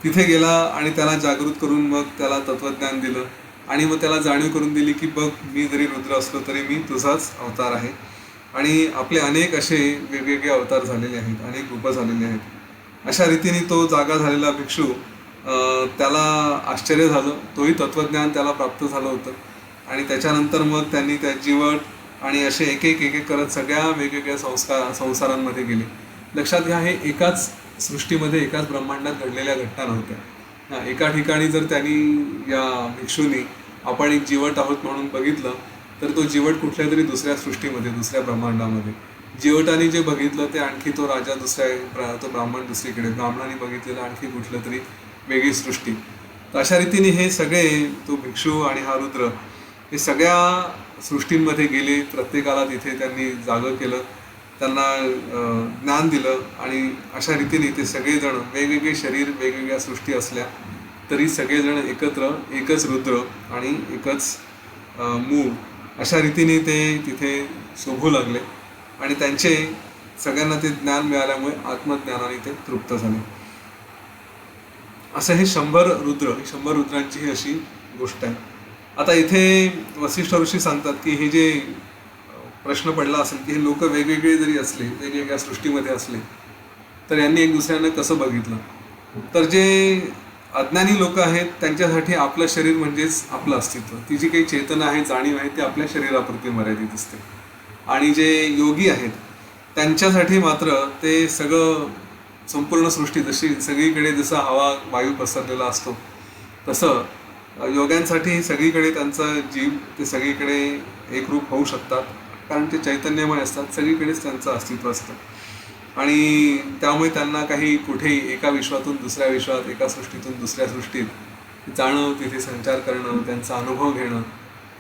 तिथे गेला आणि त्याला जागृत करून मग त्याला तत्त्वज्ञान दिलं आणि मग त्याला जाणीव करून दिली की बघ, मी जरी रुद्र असलो तरी मी तुझाच अवतार आहे. आणि आपले अनेक असे वेगवेगळे अवतार झालेले आहेत, अनेक रूपं झालेली आहेत. अशा रीतीने तो जागा झालेला भिक्षू, त्याला आश्चर्य झालं. तोही तत्त्वज्ञान त्याला प्राप्त झालं होतं आणि त्याच्यानंतर मग त्यांनी त्या जीवट आणि असे एक एक करत सगळ्या वेगवेगळ्या संसारांमध्ये गेले. लक्षात घ्या, हे एकाच सृष्टीमध्ये, एकाच ब्रह्मांडात घडलेल्या घटना नव्हत्या. एका ठिकाणी जर त्यांनी या भिक्षूंनी आपण एक जीवट आहोत म्हणून बघितलं तर तो जीवट कुठल्या तरी दुसऱ्या सृष्टीमध्ये, दुसऱ्या ब्रह्मांडामध्ये, जीवटाने जे बघितलं ते आणखी तो राजा दुसऱ्या, तो ब्राह्मण दुसरीकडे, ब्राह्मणाने बघितलेलं आणखी कुठलं तरी वेगळी सृष्टी. तर अशा रीतीने हे सगळे, तो भिक्षू आणि हा रुद्र, हे सगळ्या सृष्टींमध्ये गेले. प्रत्येकाला तिथे त्यांनी जागं केलं, त्यांना ज्ञान दिलं आणि अशा रीतीने ते सगळेजण, वेगवेगळे शरीर, वेगवेगळ्या सृष्टी असल्या तरी सगळेजण एकत्र, एकच रुद्र आणि एकच मूळ, अशा रीतीने ते तिथे शोभू लागले आणि त्यांचे सगळ्यांना ते ज्ञान मिळाल्यामुळे आत्मज्ञानाने ते तृप्त झाले. असं हे 100 रुद्र, 100 रुद्रांची ही अशी गोष्ट आहे. आता इथे वसिष्ठ ऋषी सांगतात की हे जे प्रश्न पडला असेल की हे लोक वेगवेगळे जरी असले, वेगवेगळ्या सृष्टीमध्ये असले, तर यांनी एक दुसऱ्यांना कसं बघितलं. तर जे अज्ञानी लोक आहेत त्यांच्यासाठी आपलं शरीर म्हणजेच आपलं अस्तित्व, ती जी काही चेतना आहे, जाणीव आहे, ती आपल्या शरीरापुरती मर्यादित असते. आणि जे योगी आहेत त्यांच्यासाठी मात्र ते सगळं, संपूर्ण सृष्टी, जशी सगळीकडे जसा हवा वायू पसरलेला असतो तसं योग्यांसाठी सगळीकडे त्यांचा जीव, ते सगळीकडे एकरूप होऊ शकतात कारण ते चैतन्यमय असतात, सगळीकडेच त्यांचं अस्तित्व असतं. आणि त्यामुळे त्यांना काही कुठेही एका विश्वातून दुसऱ्या विश्वात, एका सृष्टीतून दुसऱ्या सृष्टीत जाणं, तिथे संचार करणं, त्यांचा अनुभव घेणं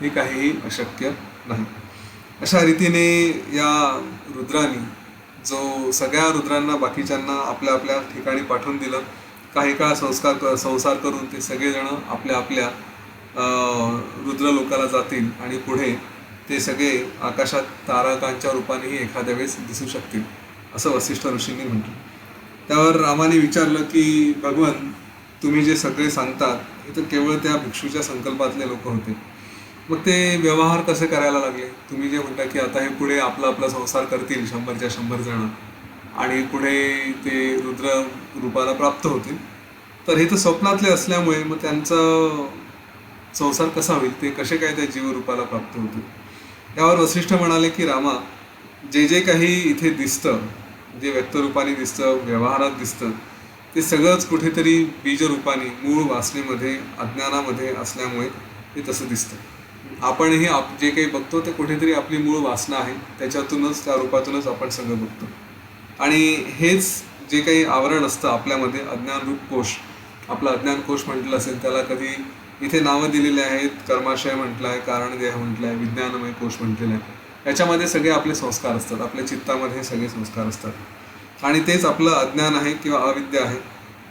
हे काहीही अशक्य नाही. अशा रीतीने या रुद्रानी जो सगळ्या रुद्रांना, बाकीच्यांना आपल्या आपल्या ठिकाणी पाठवून दिलं. काही काळ संसार करून ते सगळेजण आपल्या आपल्या रुद्र लोकाला जातील आणि पुढे ते सगळे आकाशात तारकांच्या रूपानेही एखाद्या वेळेस दिसू शकतील, असं वसिष्ठ ऋषींनी म्हटलं. त्यावर रामाने विचारलं की भगवान, तुम्ही जे सगळे सांगतात हे तर केवळ त्या भिक्षूच्या संकल्पातले लोक होते, मग ते व्यवहार कसे करायला लागले? तुम्ही जे म्हणता की आता हे पुढे आपला आपला संसार करतील 100च्या 100 जण आणि पुढे ते रुद्र रूपाला प्राप्त होतील, तर हे तर स्वप्नातले असल्यामुळे मग त्यांचा संसार कसा होईल? ते कसे काय त्या जीवरूपाला प्राप्त होतील? यावर वसिष्ठ म्हणाले की रामा, जे जे काही इथे दिसतं, जे व्यक्तरूपाने दिसतं, व्यवहारात दिसतं, ते सगळंच कुठेतरी बीजरूपाने मूळ वासनेमध्ये, अज्ञानामध्ये असल्यामुळे ते तसं दिसतं. आपणही जे काही बघतो ते कुठेतरी आपली मूळ वासना आहे, त्याच्यातूनच, त्या रूपातूनच आपण सगळं बघतो. आणि हेच जे काही आवरण असतं आपल्यामध्ये, अज्ञानरूप कोश, आपला अज्ञान कोश म्हटलं असेल, त्याला कधी इथे नावं दिलेली आहेत. कर्माशय म्हटलं आहे, कारणदेह म्हटलं आहे, विज्ञानमय कोश म्हटलेलं आहे. याच्यामध्ये सगळे आपले संस्कार असतात, आपल्या चित्तामध्ये सगळे संस्कार असतात आणि तेच आपलं अज्ञान आहे किंवा अविद्या आहे.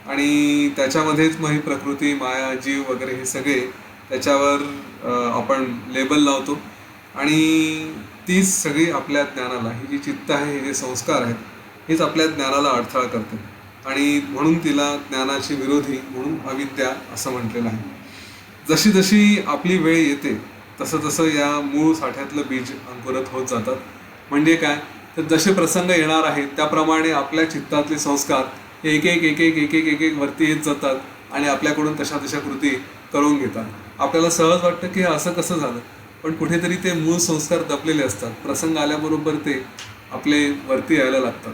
आणि त्याच्यामध्येच मग ही प्रकृती, माया, जीव वगैरे हे सगळे त्याच्यावर आपण लेबल लावतो आणि तीच सगळी आपल्या ज्ञानाला, ही जी चित्त आहे, हे जे संस्कार आहेत, हेच आपल्या ज्ञानाला अडथळा करते आणि म्हणून तिला ज्ञानाची विरोधी म्हणून अविद्या असं म्हटलेलं आहे. जशी जशी आपली वेळ येते तसं तसं या मूळ साठ्यातलं बीज अंकुरत होत जातात. म्हणजे काय, तर जसे प्रसंग येणार आहेत त्याप्रमाणे आपल्या चित्तातले संस्कार हे एक एक एक एक एक एक एक एक वरती येत जातात आणि आपल्याकडून तशा तशा कृती करून घेतात. आपल्याला सहज वाटतं की असं कसं झालं, पण कुठेतरी ते मूळ संस्कार दबलेले असतात. प्रसंग आल्याबरोबर ते आपले वरती यायला लागतात.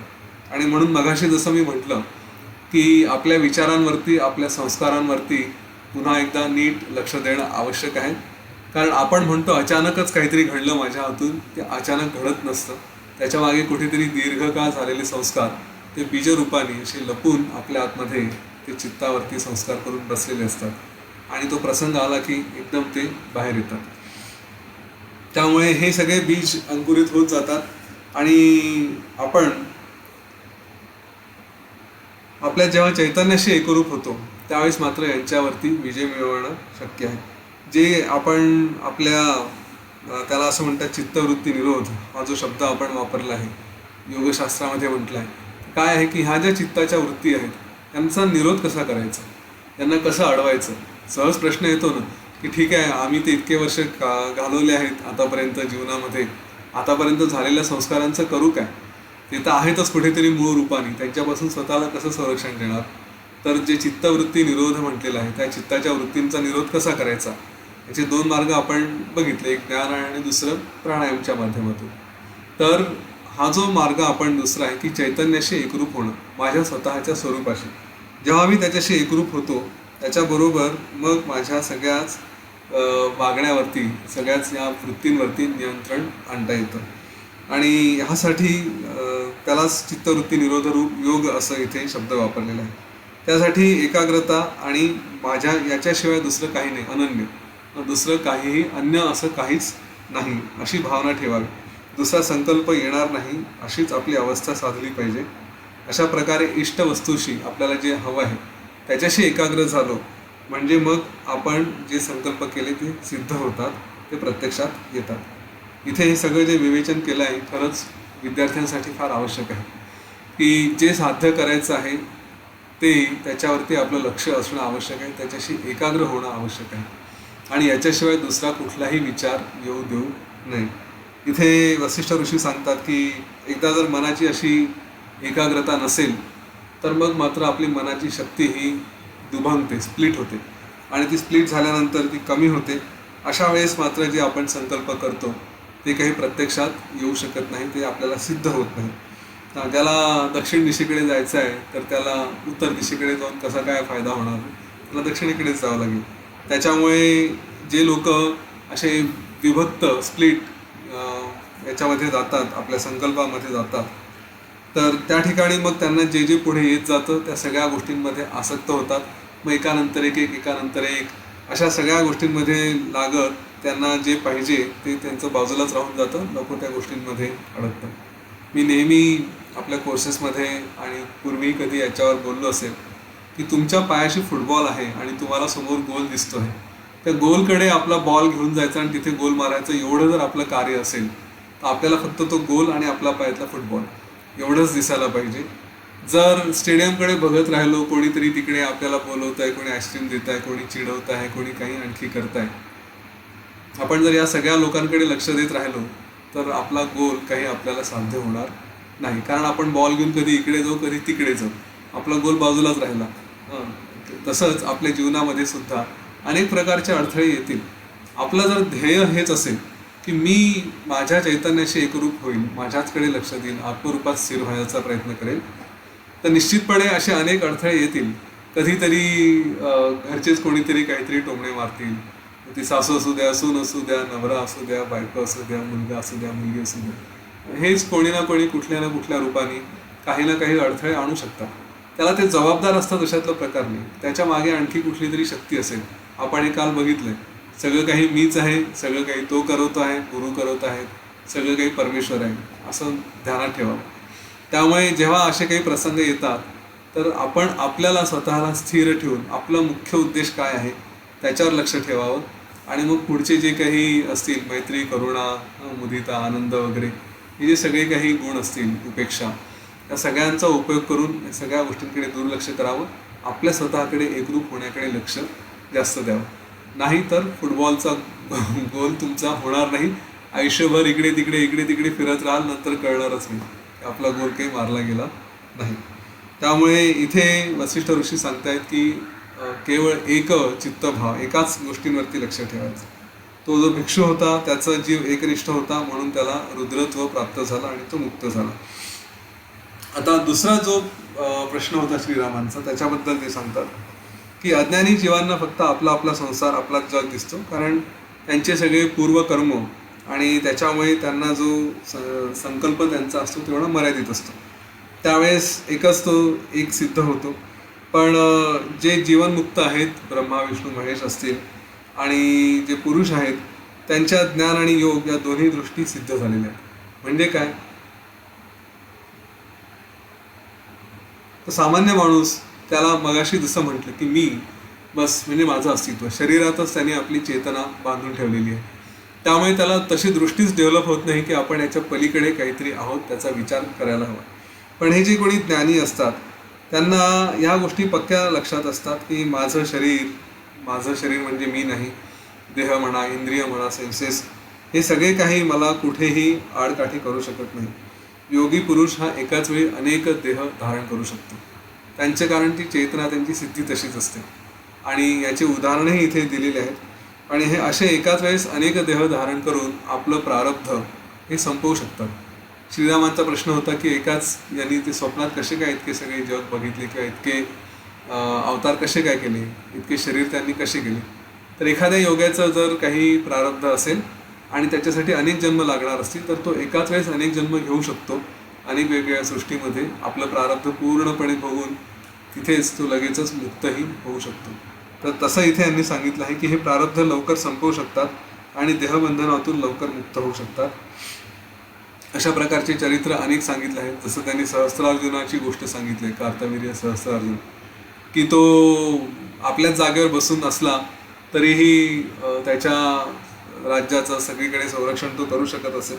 आणि म्हणून मगाशी जसं मी म्हटलं की आपल्या विचारांवरती, आपल्या संस्कारांवरती पुन्हा एकदा नीट लक्ष देणं आवश्यक आहे. कारण आपण म्हणतो अचानकच काहीतरी घडलं माझ्या हातून, ते अचानक घडत नसतं. त्याच्यामागे कुठेतरी दीर्घकाळ झालेले संस्कार ते बीजरूपाने असे लपून आपल्या आतमध्ये ते चित्तावरती संस्कार करून बसलेले असतात आणि तो प्रसंग आला की एकदम ते बाहेर येतात. त्यामुळे हे सगळे बीज अंकुरित होत जातात आणि आपण आपल्या जेव्हा चैतन्याशी एकरूप होतो त्यावेळेस मात्र यांच्यावरती विजय मिळवणं शक्य आहे. जे आपण आपल्या त्याला असं म्हणतात चित्तवृत्ती निरोध, हा जो शब्द आपण वापरला आहे, योगशास्त्रामध्ये म्हटलं आहे, काय आहे की ह्या ज्या चित्ताच्या वृत्ती आहेत त्यांचा निरोध कसा करायचा, त्यांना कसं अडवायचं. सहज प्रश्न येतो ना की ठीक आहे, आम्ही ते इतके वर्ष घालवले आहेत आतापर्यंत जीवनामध्ये, आतापर्यंत झालेल्या संस्कारांचं करू काय? ते तर आहेतच कुठेतरी मूळ रूपाने, त्यांच्यापासून स्वतःला कसं संरक्षण देणार? तर जे चित्तवृत्ती निरोध म्हटलेलं आहे, त्या चित्ताच्या वृत्तींचा निरोध कसा करायचा, याचे 2 मार्ग आपण बघितले, एक ज्ञान आणि दुसरं प्राणायामच्या माध्यमातून. तर हा जो मार्ग आपण दुसरा आहे की चैतन्याशी एकरूप होणं, माझ्या स्वतःच्या स्वरूपाशी. जेव्हा मी त्याच्याशी एकरूप होतो त्याच्याबरोबर मग माझ्या सगळ्याच वागण्यावरती, सगळ्याच या वृत्तींवरती नियंत्रण आणता येतं. आणि ह्यासाठी त्यालाच चित्तवृत्ती निरोधरूप योग असं इथे शब्द वापरलेला आहे. त्यासाठी एकाग्रता आणि माझ्या याच्याशिवाय दुसरं काही नाही, अनन्य, दुसरं काहीही, अन्य असं काहीच नाही अशी भावना ठेवावी. दुसरा संकल्प येणार नाही अशीच आपली अवस्था साधली पाहिजे. अशा प्रकारे इष्ट वस्तूशी आपल्याला जे हवं आहे त्याच्याशी एकाग्र झालो म्हणजे मग आपण जे संकल्प केले ते सिद्ध होतात, ते प्रत्यक्षात येतात. इथे हे सगळं जे विवेचन केलं आहे खरंच विद्यार्थ्यांसाठी फार आवश्यक आहे की जे साध्य करायचं आहे ते त्याच्यावरती आपलं लक्ष असणं आवश्यक आहे, त्याच्याशी एकाग्र होणं आवश्यक आहे आणि याच्याशिवाय दुसरा कुठलाही विचार येऊ देऊ नये. इथे वसिष्ठ ऋषी सांगतात की एकदा जर मनाची अशी एकाग्रता नसेल तर मग मात्र आपली मनाची शक्ती ही दुभंगते, स्प्लिट होते आणि ती स्प्लिट झाल्यानंतर ती कमी होते. अशा वेळेस मात्र जे आपण संकल्प करतो ते काही प्रत्यक्षात येऊ शकत नाही, ते आपल्याला सिद्ध होत नाही. ज्याला दक्षिण दिशेकडे जायचं आहे तर त्याला उत्तर दिशेकडे जाऊन कसा काय फायदा होणार, त्याला दक्षिणेकडेच जावं लागेल. त्याच्यामुळे जे लोक असे विभक्त, स्प्लिट याच्यामध्ये जातात, आपल्या संकल्पामध्ये जातात, तर त्या ठिकाणी मग त्यांना जे जे पुढे येत जातं त्या सगळ्या गोष्टींमध्ये आसक्त होतात. मग एकानंतर एक एकानंतर एक अशा सगळ्या गोष्टींमध्ये लागत त्यांना जे पाहिजे ते त्यांचं बाजूलाच राहून जातं, नको त्या गोष्टींमध्ये अडकतं. मी नेहमी आपल्या कोर्सेसमध्ये आणि पूर्वी कधी याच्यावर बोललो असेल की तुमच्या पायाशी फुटबॉल आहे आणि तुम्हाला समोर गोल दिसतो आहे, त्या गोलकडे आपला बॉल घेऊन जायचा आणि तिथे गोल मारायचं एवढं जर आपलं कार्य असेल तर आपल्याला फक्त तो गोल आणि आपला पायातला फुटबॉल एवढंच दिसायला पाहिजे. जर स्टेडियमकडे बघत राहिलो, कोणीतरी तिकडे आपल्याला बोलवत आहे, कोणी आईस्क्रीम देत आहे, कोणी चिडवत आहे, कोणी काही आणखी करत आहे, आपण जर या सगळ्या लोकांकडे लक्ष देत राहिलो तर आपला गोल काही आपल्याला साध्य होणार नाही. कारण आपण बॉल घेऊन कधी इकडे जाऊ कधी तिकडे जाऊ, आपला गोल बाजूलाच राहिला. तसंच आपल्या जीवनामध्ये सुद्धा अनेक प्रकारचे अडथळे येतील. आपलं जर ध्येय हेच असेल की मी माझ्या चैतन्याशी एकरूप होईल, माझ्याचकडे लक्ष देईन, आत्मरूपात स्थिर होण्याचा प्रयत्न करेल, तर निश्चितपणे असे अनेक अडथळे येतील. कधीतरी घरचेच कोणीतरी काहीतरी टोमणे मारतील. ती सासू असू द्या, सून असू द्या, नवरा असू द्या, बायको असू द्या, मुलगा असू द्या, मुलगी असू द्या, हेच कोणी ना कोणी कुठल्या ना कुठल्या रूपाने काही ना काही अडथळे आणू शकतात. त्याला ते जबाबदार असतात अशातला प्रकार नाही, त्याच्या मागे आणखी कुठली तरी शक्ती असेल. आपण हे काल बघितलंय, सगळं काही मीच आहे, सगळं काही तो करवतो आहे, गुरु करवत आहेत, सगळं काही परमेश्वर आहे, असं ध्यानात ठेवावं. त्यामुळे जेव्हा असे काही प्रसंग येतात तर आपण आपल्याला स्वतःला स्थिर ठेवून आपला मुख्य उद्देश काय आहे त्याच्यावर लक्ष ठेवावं. आणि मग पुढचे जे काही असतील, मैत्री, करुणा, मुदिता, आनंद वगैरे, हे जे सगळे काही गुण असतील, उपेक्षा, या सगळ्यांचा उपयोग करून या सगळ्या गोष्टींकडे दुर्लक्ष करावं. आपल्या स्वतःकडे एकरूप होण्याकडे लक्ष जास्त द्यावं. नाही तर फुटबॉलचा गोल तुमचा होणार नाही. आयुष्यभर इकडे तिकडे फिरत राहाल, नंतर कळणारच नाही आपला गोल काही मारला गेला नाही. त्यामुळे इथे वसिष्ठ ऋषी सांगतायत की केवळ एक चित्तभाव, एकाच गोष्टींवरती लक्ष ठेवायचं. तो जो भिक्षू होता त्याचा जीव एकनिष्ठ होता, म्हणून त्याला रुद्रत्व प्राप्त झाला आणि तो मुक्त झाला. आता दुसरा जो प्रश्न होता श्रीरामांचा, त्याच्याबद्दल ते सांगतात की अज्ञानी जीवांना फक्त आपला आपला संसार, आपला जग दिसतो, कारण त्यांचे सगळे पूर्वकर्म आणि त्याच्यामुळे त्यांना जो संकल्प त्यांचा असतो तेवढा मर्यादित असतो. त्यावेळेस एकच तो एक सिद्ध होतो. पण जे जीवनमुक्त आहेत, ब्रह्मा विष्णू महेश असतील, आणि जे पुरुष आहेत त्यांच्या ज्ञान आणि योग या दोन्ही दृष्टी सिद्ध झालेल्या आहेत. म्हणजे काय, तर सामान्य माणूस त्याला मगाशी जसं म्हटलं की मी बस म्हणजे माझं अस्तित्व, शरीरातच त्याने आपली चेतना बांधून ठेवलेली आहे. त्यामुळे त्याला तशी दृष्टीच डेव्हलप होत नाही की आपण याच्या पलीकडे काहीतरी आहोत, त्याचा विचार करायला हवा. पण हे जे कोणी ज्ञानी असतात त्यांना ह्या गोष्टी पक्क्या लक्षात असतात की माझं शरीर म्हणजे मी नाही. देह म्हणा, इंद्रिय म्हणा, सेन्सेस, हे सगळे काही मला कुठेही आडकाठी करू शकत नाही. योगी पुरुष हा एकाच वेळी अनेक देह धारण करू शकतो. त्यांचे कारण ती चेतना, त्यांची सिद्धी तशीच असते. आणि याचे उदाहरणही इथे दिलेले आहेत. आणि हे असे एकाच वेळेस अनेक देह धारण करून आपलं प्रारब्ध हे संपवू शकतात. श्रीरामांचा प्रश्न होता की एकाच यांनी ते स्वप्नात कसे काय इतके सगळे जग बघितले किंवा इतके अवतार कसे काय केले, इतके शरीर त्यांनी कसे केले. तर एखाद्या योग्याचं जर काही प्रारब्ध असेल आणि त्याच्यासाठी अनेक जन्म लागणार असतील तर तो एकाच वेळेस अनेक जन्म घेऊ शकतो. अनेक वेगवेगळ्या सृष्टीमध्ये आपलं प्रारब्ध पूर्णपणे बघून तिथेच तो लगेचच मुक्तही होऊ शकतो. तर तसं इथे यांनी सांगितलं आहे की हे प्रारब्ध लवकर संपवू शकतात आणि देहबंधनातून लवकर मुक्त होऊ शकतात. अशा प्रकारचे चरित्र अनेक सांगितले आहेत. जसं त्यांनी सहस्त्रार्जुनाची गोष्ट सांगितली, कार्तवीर्य सहस्त्रार्जुन, की तो आपल्याच जागेवर बसून असला तरीही त्याच्या राज्याचं सगळीकडे संरक्षण तो करू शकत असेल.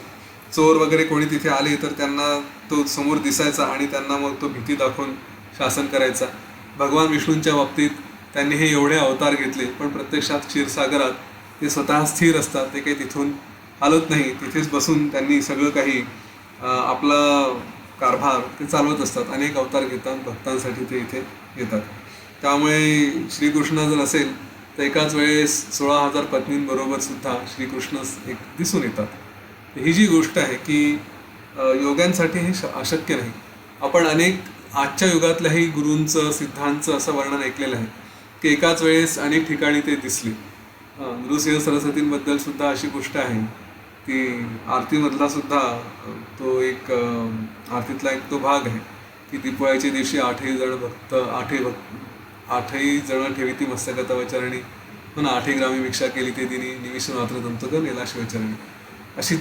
चोर वगैरे कोणी तिथे आले तर त्यांना तो समोर दिसायचा आणि त्यांना मग तो भीती दाखवून शासन करायचा. भगवान विष्णूंच्या बाबतीत त्यांनी हे एवढे अवतार घेतले पण प्रत्यक्षात क्षीरसागरात ते स्वतः स्थिर असतात, ते काही तिथून हालत नाही. तिथेच बसून त्यांनी सगळं काही आपला कारभार ते चालवत असतात. अनेक अवतार घेतात, भक्तांसाठी ते इथे येतात. त्यामुळे श्रीकृष्ण जर असेल तर एकाच वेळेस 16,000 पत्नींबरोबर सुद्धा श्रीकृष्ण एक दिसून येतात. ही जी गोष्ट आहे की योग्यांसाठी हे अशक्य नाही. आपण अनेक आजच्या युगातल्याही गुरूंचं, सिद्धांचं असं वर्णन ऐकलेलं आहे की एकाच वेळेस अनेक ठिकाणी ते दिसले. नृसिंह सरस्वतींबद्दल सुद्धा अशी गोष्ट आहे ती आरतीमधला सुद्धा तो एक आरतीतला एक तो भाग आहे की दीपोळ्याच्या दिवशी आठही जण ठेवी ती मस्तक तव चरणी, पुन्हा 8 ग्रामी भिक्षा केली ते दिनी, निमिष मात्र दंतक नेला शिवचरणी. अशी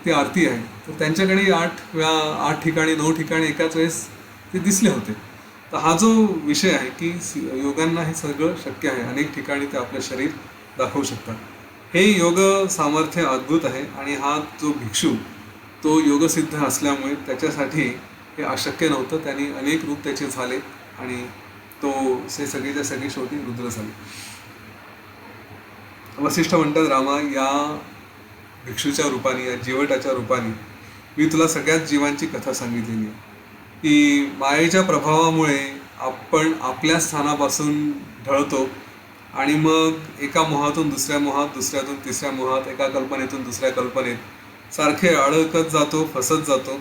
ती आरती आहे. तर त्यांच्याकडे 8 ठिकाणी 9 ठिकाणी एकाच वेळेस ते दिसले होते. तर हा जो विषय आहे की योगांना हे सगळं शक्य आहे, अनेक ठिकाणी ते आपलं शरीर दाखवू शकतात. हे योग सामर्थ्य अद्भुत आहे. आणि हा जो भिक्षू तो योगसिद्ध असल्यामुळे त्याच्यासाठी हे अशक्य नव्हतं. त्यांनी अनेक रूप त्याचे झाले आणि तो सगळेच्या सगळे शेवटी रुद्र झाले. वसिष्ठ म्हणतात, रामा, या भिक्षूच्या रूपाने, या जीवटाच्या रूपाने मी तुला सगळ्याच जीवांची कथा सांगितलेली आहे की मायेच्या प्रभावामुळे आपण आपल्या स्थानापासून ढळतो आणि मग एका मोहातून दुसऱ्या मोहात, दुसऱ्यातून तिसऱ्या मोहात, एका कल्पनेतून दुसऱ्या कल्पनेत सारखे अडकत जातो, फसत जातो.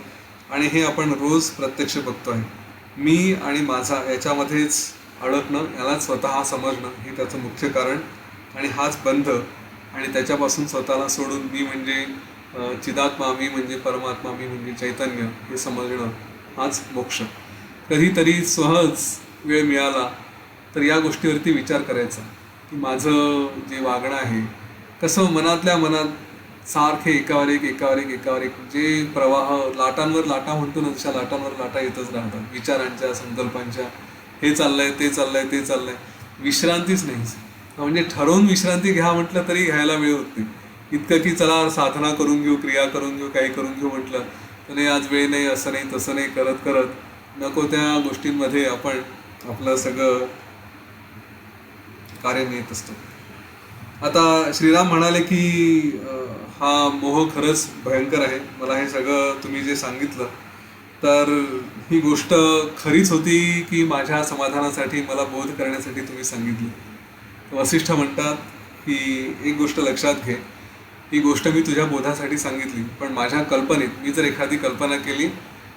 आणि हे आपण रोज प्रत्यक्ष बघतो आहे. मी आणि माझा याच्यामध्येच अडकणं, यालाच स्वतः समजणं हे त्याचं मुख्य कारण. आणि हाच बंध आणि त्याच्यापासून स्वतःला सोडून मी म्हणजे चिदात्मा, मी म्हणजे परमात्मा, मी म्हणजे चैतन्य हे समजणं हाच मोक्ष. कधीतरी सहज वेळ मिळाला तर या गोष्टीवरती विचार करायचा की माझं जे वागणं आहे कसं मनातल्या मनात सारखे एकावर एक जे प्रवाह लाटांवर लाटा म्हणतो ना, तशा लाटांवर लाटा येतच राहतात विचारांच्या, संकल्पांच्या. हे चाललंय, ते चाललंय, विश्रांतीच नाही. म्हणजे ठरवून विश्रांती घ्या म्हटलं तरी घ्यायला वेळ होत नाही. इतकं की चला साधना करून घेऊ, क्रिया करून घेऊ, काही करून घेऊ म्हटलं तर नाही, आज वेळ नाही, असं नाही तसं नाही करत नको त्या गोष्टींमध्ये आपण आपलं सगळं कार्य नेत असतो. आता श्रीराम म्हणाले की हा मोह खरंच भयंकर आहे. मला हे सगळं तुम्ही जे सांगितलं तर ही गोष्ट खरीच होती की माझ्या समाधानासाठी, मला बोध करण्यासाठी तुम्ही सांगितली. वसिष्ठ म्हणतात की एक गोष्ट लक्षात घे, ही गोष्ट मी तुझ्या बोधासाठी सांगितली, पण माझ्या कल्पनेत मी जर एखादी कल्पना केली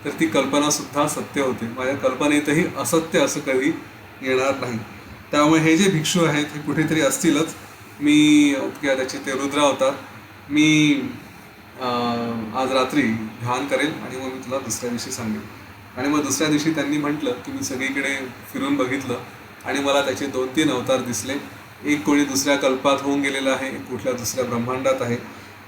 तर ती कल्पनासुद्धा सत्य होते. माझ्या कल्पनेतही असत्य असं कधी येणार नाही. त्यामुळे हे जे भिक्षू आहेत हे कुठेतरी असतीलच. मी किंवा त्याचे ते रुद्र अवतार मी आज रात्री ध्यान करेल आणि मग मी तुला दुसऱ्या दिवशी सांगेन. आणि मग दुसऱ्या दिवशी त्यांनी म्हटलं की मी सगळीकडे फिरून बघितलं आणि मला त्याचे 2-3 अवतार दिसले. एक कोणी दुसऱ्या कल्पात होऊन गेलेला आहे, एक कुठल्या दुसऱ्या ब्रह्मांडात आहे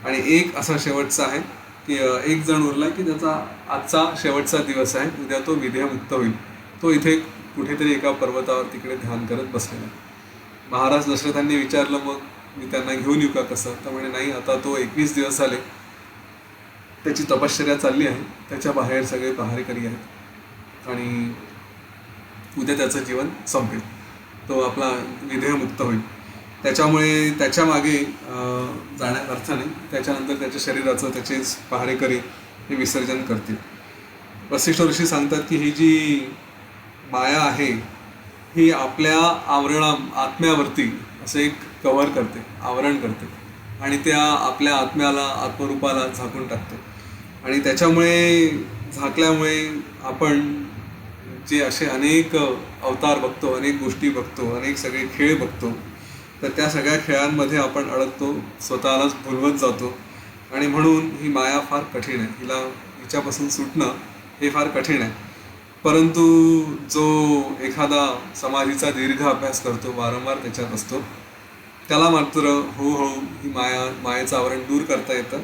आणि एक असा शेवटचा आहे की एक जण उरला की त्याचा आजचा शेवटचा दिवस आहे, उद्या तो विदेहमुक्त होईल. तो इथे कुठेतरी एका पर्वतावर तिकडे ध्यान करत बसलेला. महाराज दशरथांनी विचारलं, मग मी त्यांना घेऊन येऊ का कसं? तर म्हणे नाही, आता तो 21 दिवस झाले त्याची तपश्चर्या चालली आहे, त्याच्या बाहेर सगळे पहारेकरी आहेत आणि उद्या त्याचं जीवन संपेल, तो आपला विदेहमुक्त होईल. त्याच्यामुळे त्याच्या मागे जाण्यात अर्थ नाही. त्याच्यानंतर त्याच्या शरीराचं त्याचेच पहारेकरी हे विसर्जन करतील. वसिष्ठ ऋषी सांगतात की ही जी माया आहे ही आपल्या आत्म्यावरती असं एक कव्हर करते, आवरण करते आणि त्या आपल्या आत्म्याला, आत्मरूपाला झाकून टाकते. आणि त्याच्यामुळे झाकल्यामुळे आपण जे असे अनेक अवतार बघतो, अनेक गोष्टी बघतो, अनेक सगळे खेळ बघतो, तर त्या सगळ्या खेळांमध्ये आपण अडकतो, स्वतःलाच भुलवत जातो. आणि म्हणून ही माया फार कठीण आहे. हिच्यापासून सुटणं हे फार कठीण आहे. परंतु जो एखादा समाधीचा दीर्घ अभ्यास करतो, वारंवार त्याच्यात असतो, त्याला मात्र हळूहळू ही मायेचं आवरण दूर करता येतं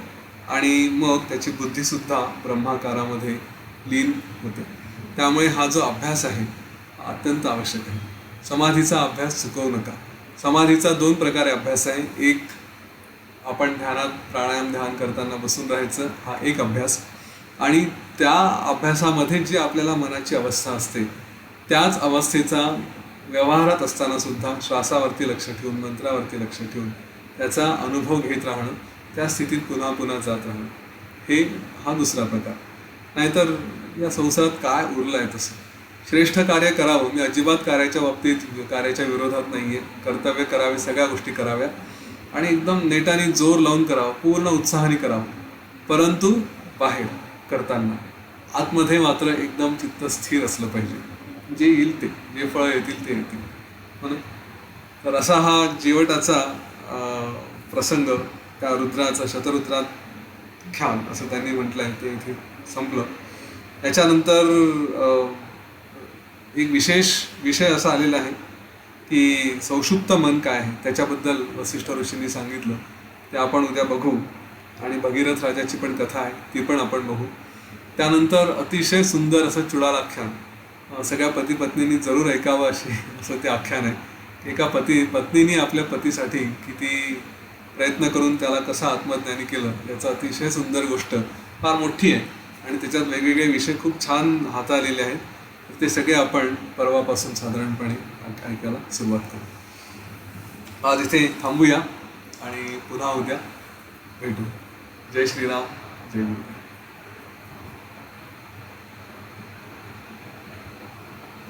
आणि मग त्याची बुद्धीसुद्धा ब्रह्माकारामध्ये लीन होते. त्यामुळे हा जो अभ्यास आहे अत्यंत आवश्यक आहे. समाधीचा अभ्यास चुकवू नका. समाधीचा 2 प्रकारे अभ्यास आहे. एक, आपण ध्यानात प्राणायाम ध्यान करताना बसून राहायचं, हा एक अभ्यास. आणि त्या अभ्यासामध्ये जी आपल्याला मनाची अवस्था असते त्याच अवस्थेचा व्यवहारात असताना सुद्धा श्वासावरती लक्ष ठेवून, मंत्रावरती लक्ष ठेवून त्याचा अनुभव घेत राहणं, त्या स्थितीत पुन्हा पुन्हा जात राहणं, हा दुसरा प्रकार. नाहीतर या संसारात काय उरलं आहे तसं. श्रेष्ठ कार्य करावं, मी अजिबात कार्याच्या बाबतीत कार्याच्या विरोधात नाही आहे. कर्तव्य करावे, सगळ्या गोष्टी कराव्या आणि एकदम नेटाने जोर लावून करावं, पूर्ण उत्साहाने करावं. परंतु बाहेर करताना आतमध्ये मात्र एकदम चित्त स्थिर असलं पाहिजे. जे येईल ते, जे फळं येतील ते येतील म्हणून. तर असा हा जेवटाचा प्रसंग त्या रुद्राचा, शतरुद्रात आख्यान असं त्यांनी म्हटलंय, ते इथे संपलं. त्याच्यानंतर एक विशेष विषय असा आलेला आहे की सौषुप्त मन काय आहे त्याच्याबद्दल वसिष्ठ ऋषींनी सांगितलं. ते आपण उद्या बघू. आणि भगीरथ राजाची पण कथा आहे, ती पण आपण बघू. त्यानंतर अतिशय सुंदर असं चुडाल आख्यान, सगळ्या पती पत्नींनी जरूर ऐकावं असं ते आख्यान आहे. एका पत्नीने आपल्या पतीसाठी किती प्रयत्न करून त्याला कसं आत्मज्ञानी केलं याचं अतिशय सुंदर गोष्ट, फार मोठी आहे. आणि त्याच्यात वेगवेगळे विषय खूप छान हाताळलेले आहेत. ते सगळे आपण परवापासून साधारणपणे ऐकायला सुरुवात करू. आज इथे थांबूया आणि पुन्हा उद्या भेटू. जय श्रीराम, जय गुरु.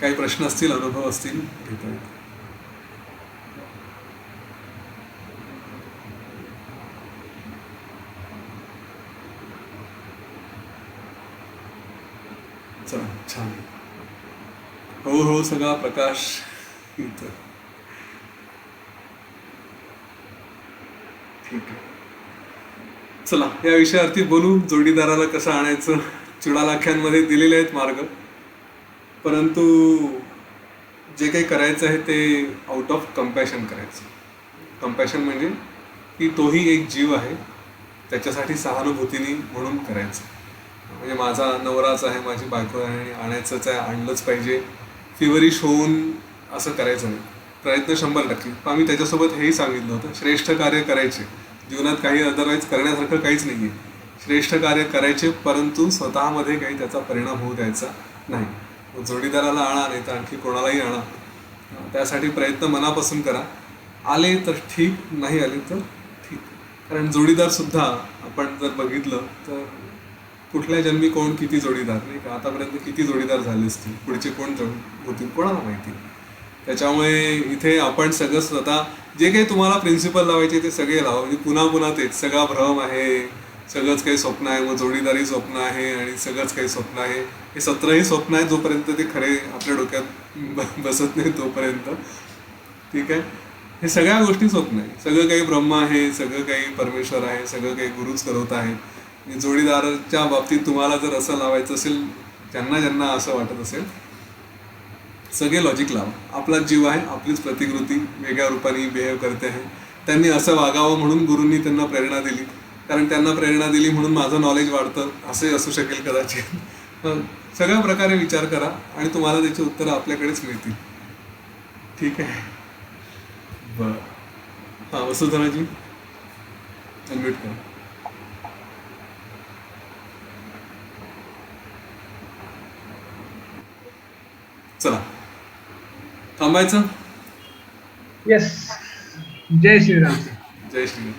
काही प्रश्न असतील, अनुभव असतील घेता येईल. चला, छान. हळूहळू सगळा प्रकाश इथं. ठीक आहे, चला या विषयावरती बोलू. जोडीदाराला कसं आणायचं, चुडाल आख्यानमध्ये दिलेले आहेत मार्ग, परंतु जे काही करायचं आहे ते आउट ऑफ कंपॅशन करायचं. कंपॅशन म्हणजे की तोही एक जीव आहे, त्याच्यासाठी सहानुभूतीने म्हणून करायचं. म्हणजे माझा नवराच आहे, माझी बायको आहे, आणायचंच आहे, आणलंच पाहिजे, फिवरिश होऊन असं करायचं नाही. प्रयत्न 100%. आम्ही त्याच्यासोबत हेही सांगितलं होतं, श्रेष्ठ कार्य करायचे जीवनात, काही अदरवाईज करण्यासारखं काहीच नाही आहे. श्रेष्ठ कार्य करायचे, परंतु स्वतःमध्ये काही त्याचा परिणाम होऊ द्यायचा नाही. जोडीदाराला आणा, नाही तर आणखी कोणालाही आणा, त्यासाठी प्रयत्न मनापासून करा. आले तर ठीक, नाही आले तर ठीक. कारण जोडीदारसुद्धा आपण जर बघितलं तर कुठल्या जन्मी कोण किती जोडीदार, नाही का, आतापर्यंत किती जोडीदार झाले असतील, पुढचे कोण होतील कोणाला माहिती. त्याच्यामुळे इथे आपण सगळं स्वतः जे काही तुम्हाला प्रिन्सिपल लावायचे ते सगळे लावा. म्हणजे पुन्हा पुन्हा तेच, सगळा भ्रम आहे, सगळंच काही स्वप्न आहे, मग जोडीदारी स्वप्न आहे आणि सगळंच काही स्वप्न आहे. हे 17ही स्वप्न आहे जोपर्यंत ते खरे आपल्या डोक्यात बसत नाही तोपर्यंत. ठीक आहे, हे सगळ्या गोष्टी स्वप्न आहे. सगळं काही ब्रह्म आहे, सगळं काही परमेश्वर आहे, सगळं काही गुरुच करवत आहे. जोडीदाराच्या बाबतीत तुम्हाला जर असं लावायचं असेल, ज्यांना ज्यांना असं वाटत असेल, सगळे लॉजिक लावा. आपलाच जीव आहे, आपलीच प्रतिकृती वेगळ्या रूपाने बिहेव करते आहे. त्यांनी असं वागावं म्हणून गुरूंनी त्यांना प्रेरणा दिली, कारण त्यांना प्रेरणा दिली म्हणून माझं नॉलेज वाढतं, असे असू शकेल कदाचित. सगळ्या प्रकारे विचार करा आणि तुम्हाला त्याची उत्तरं आपल्याकडेच मिळतील. ठीक आहे, बरं. हां, वसुधराजी अनम्यूट करा. चला, थांबायचं. येस, जय श्रीराम. जय श्रीराम.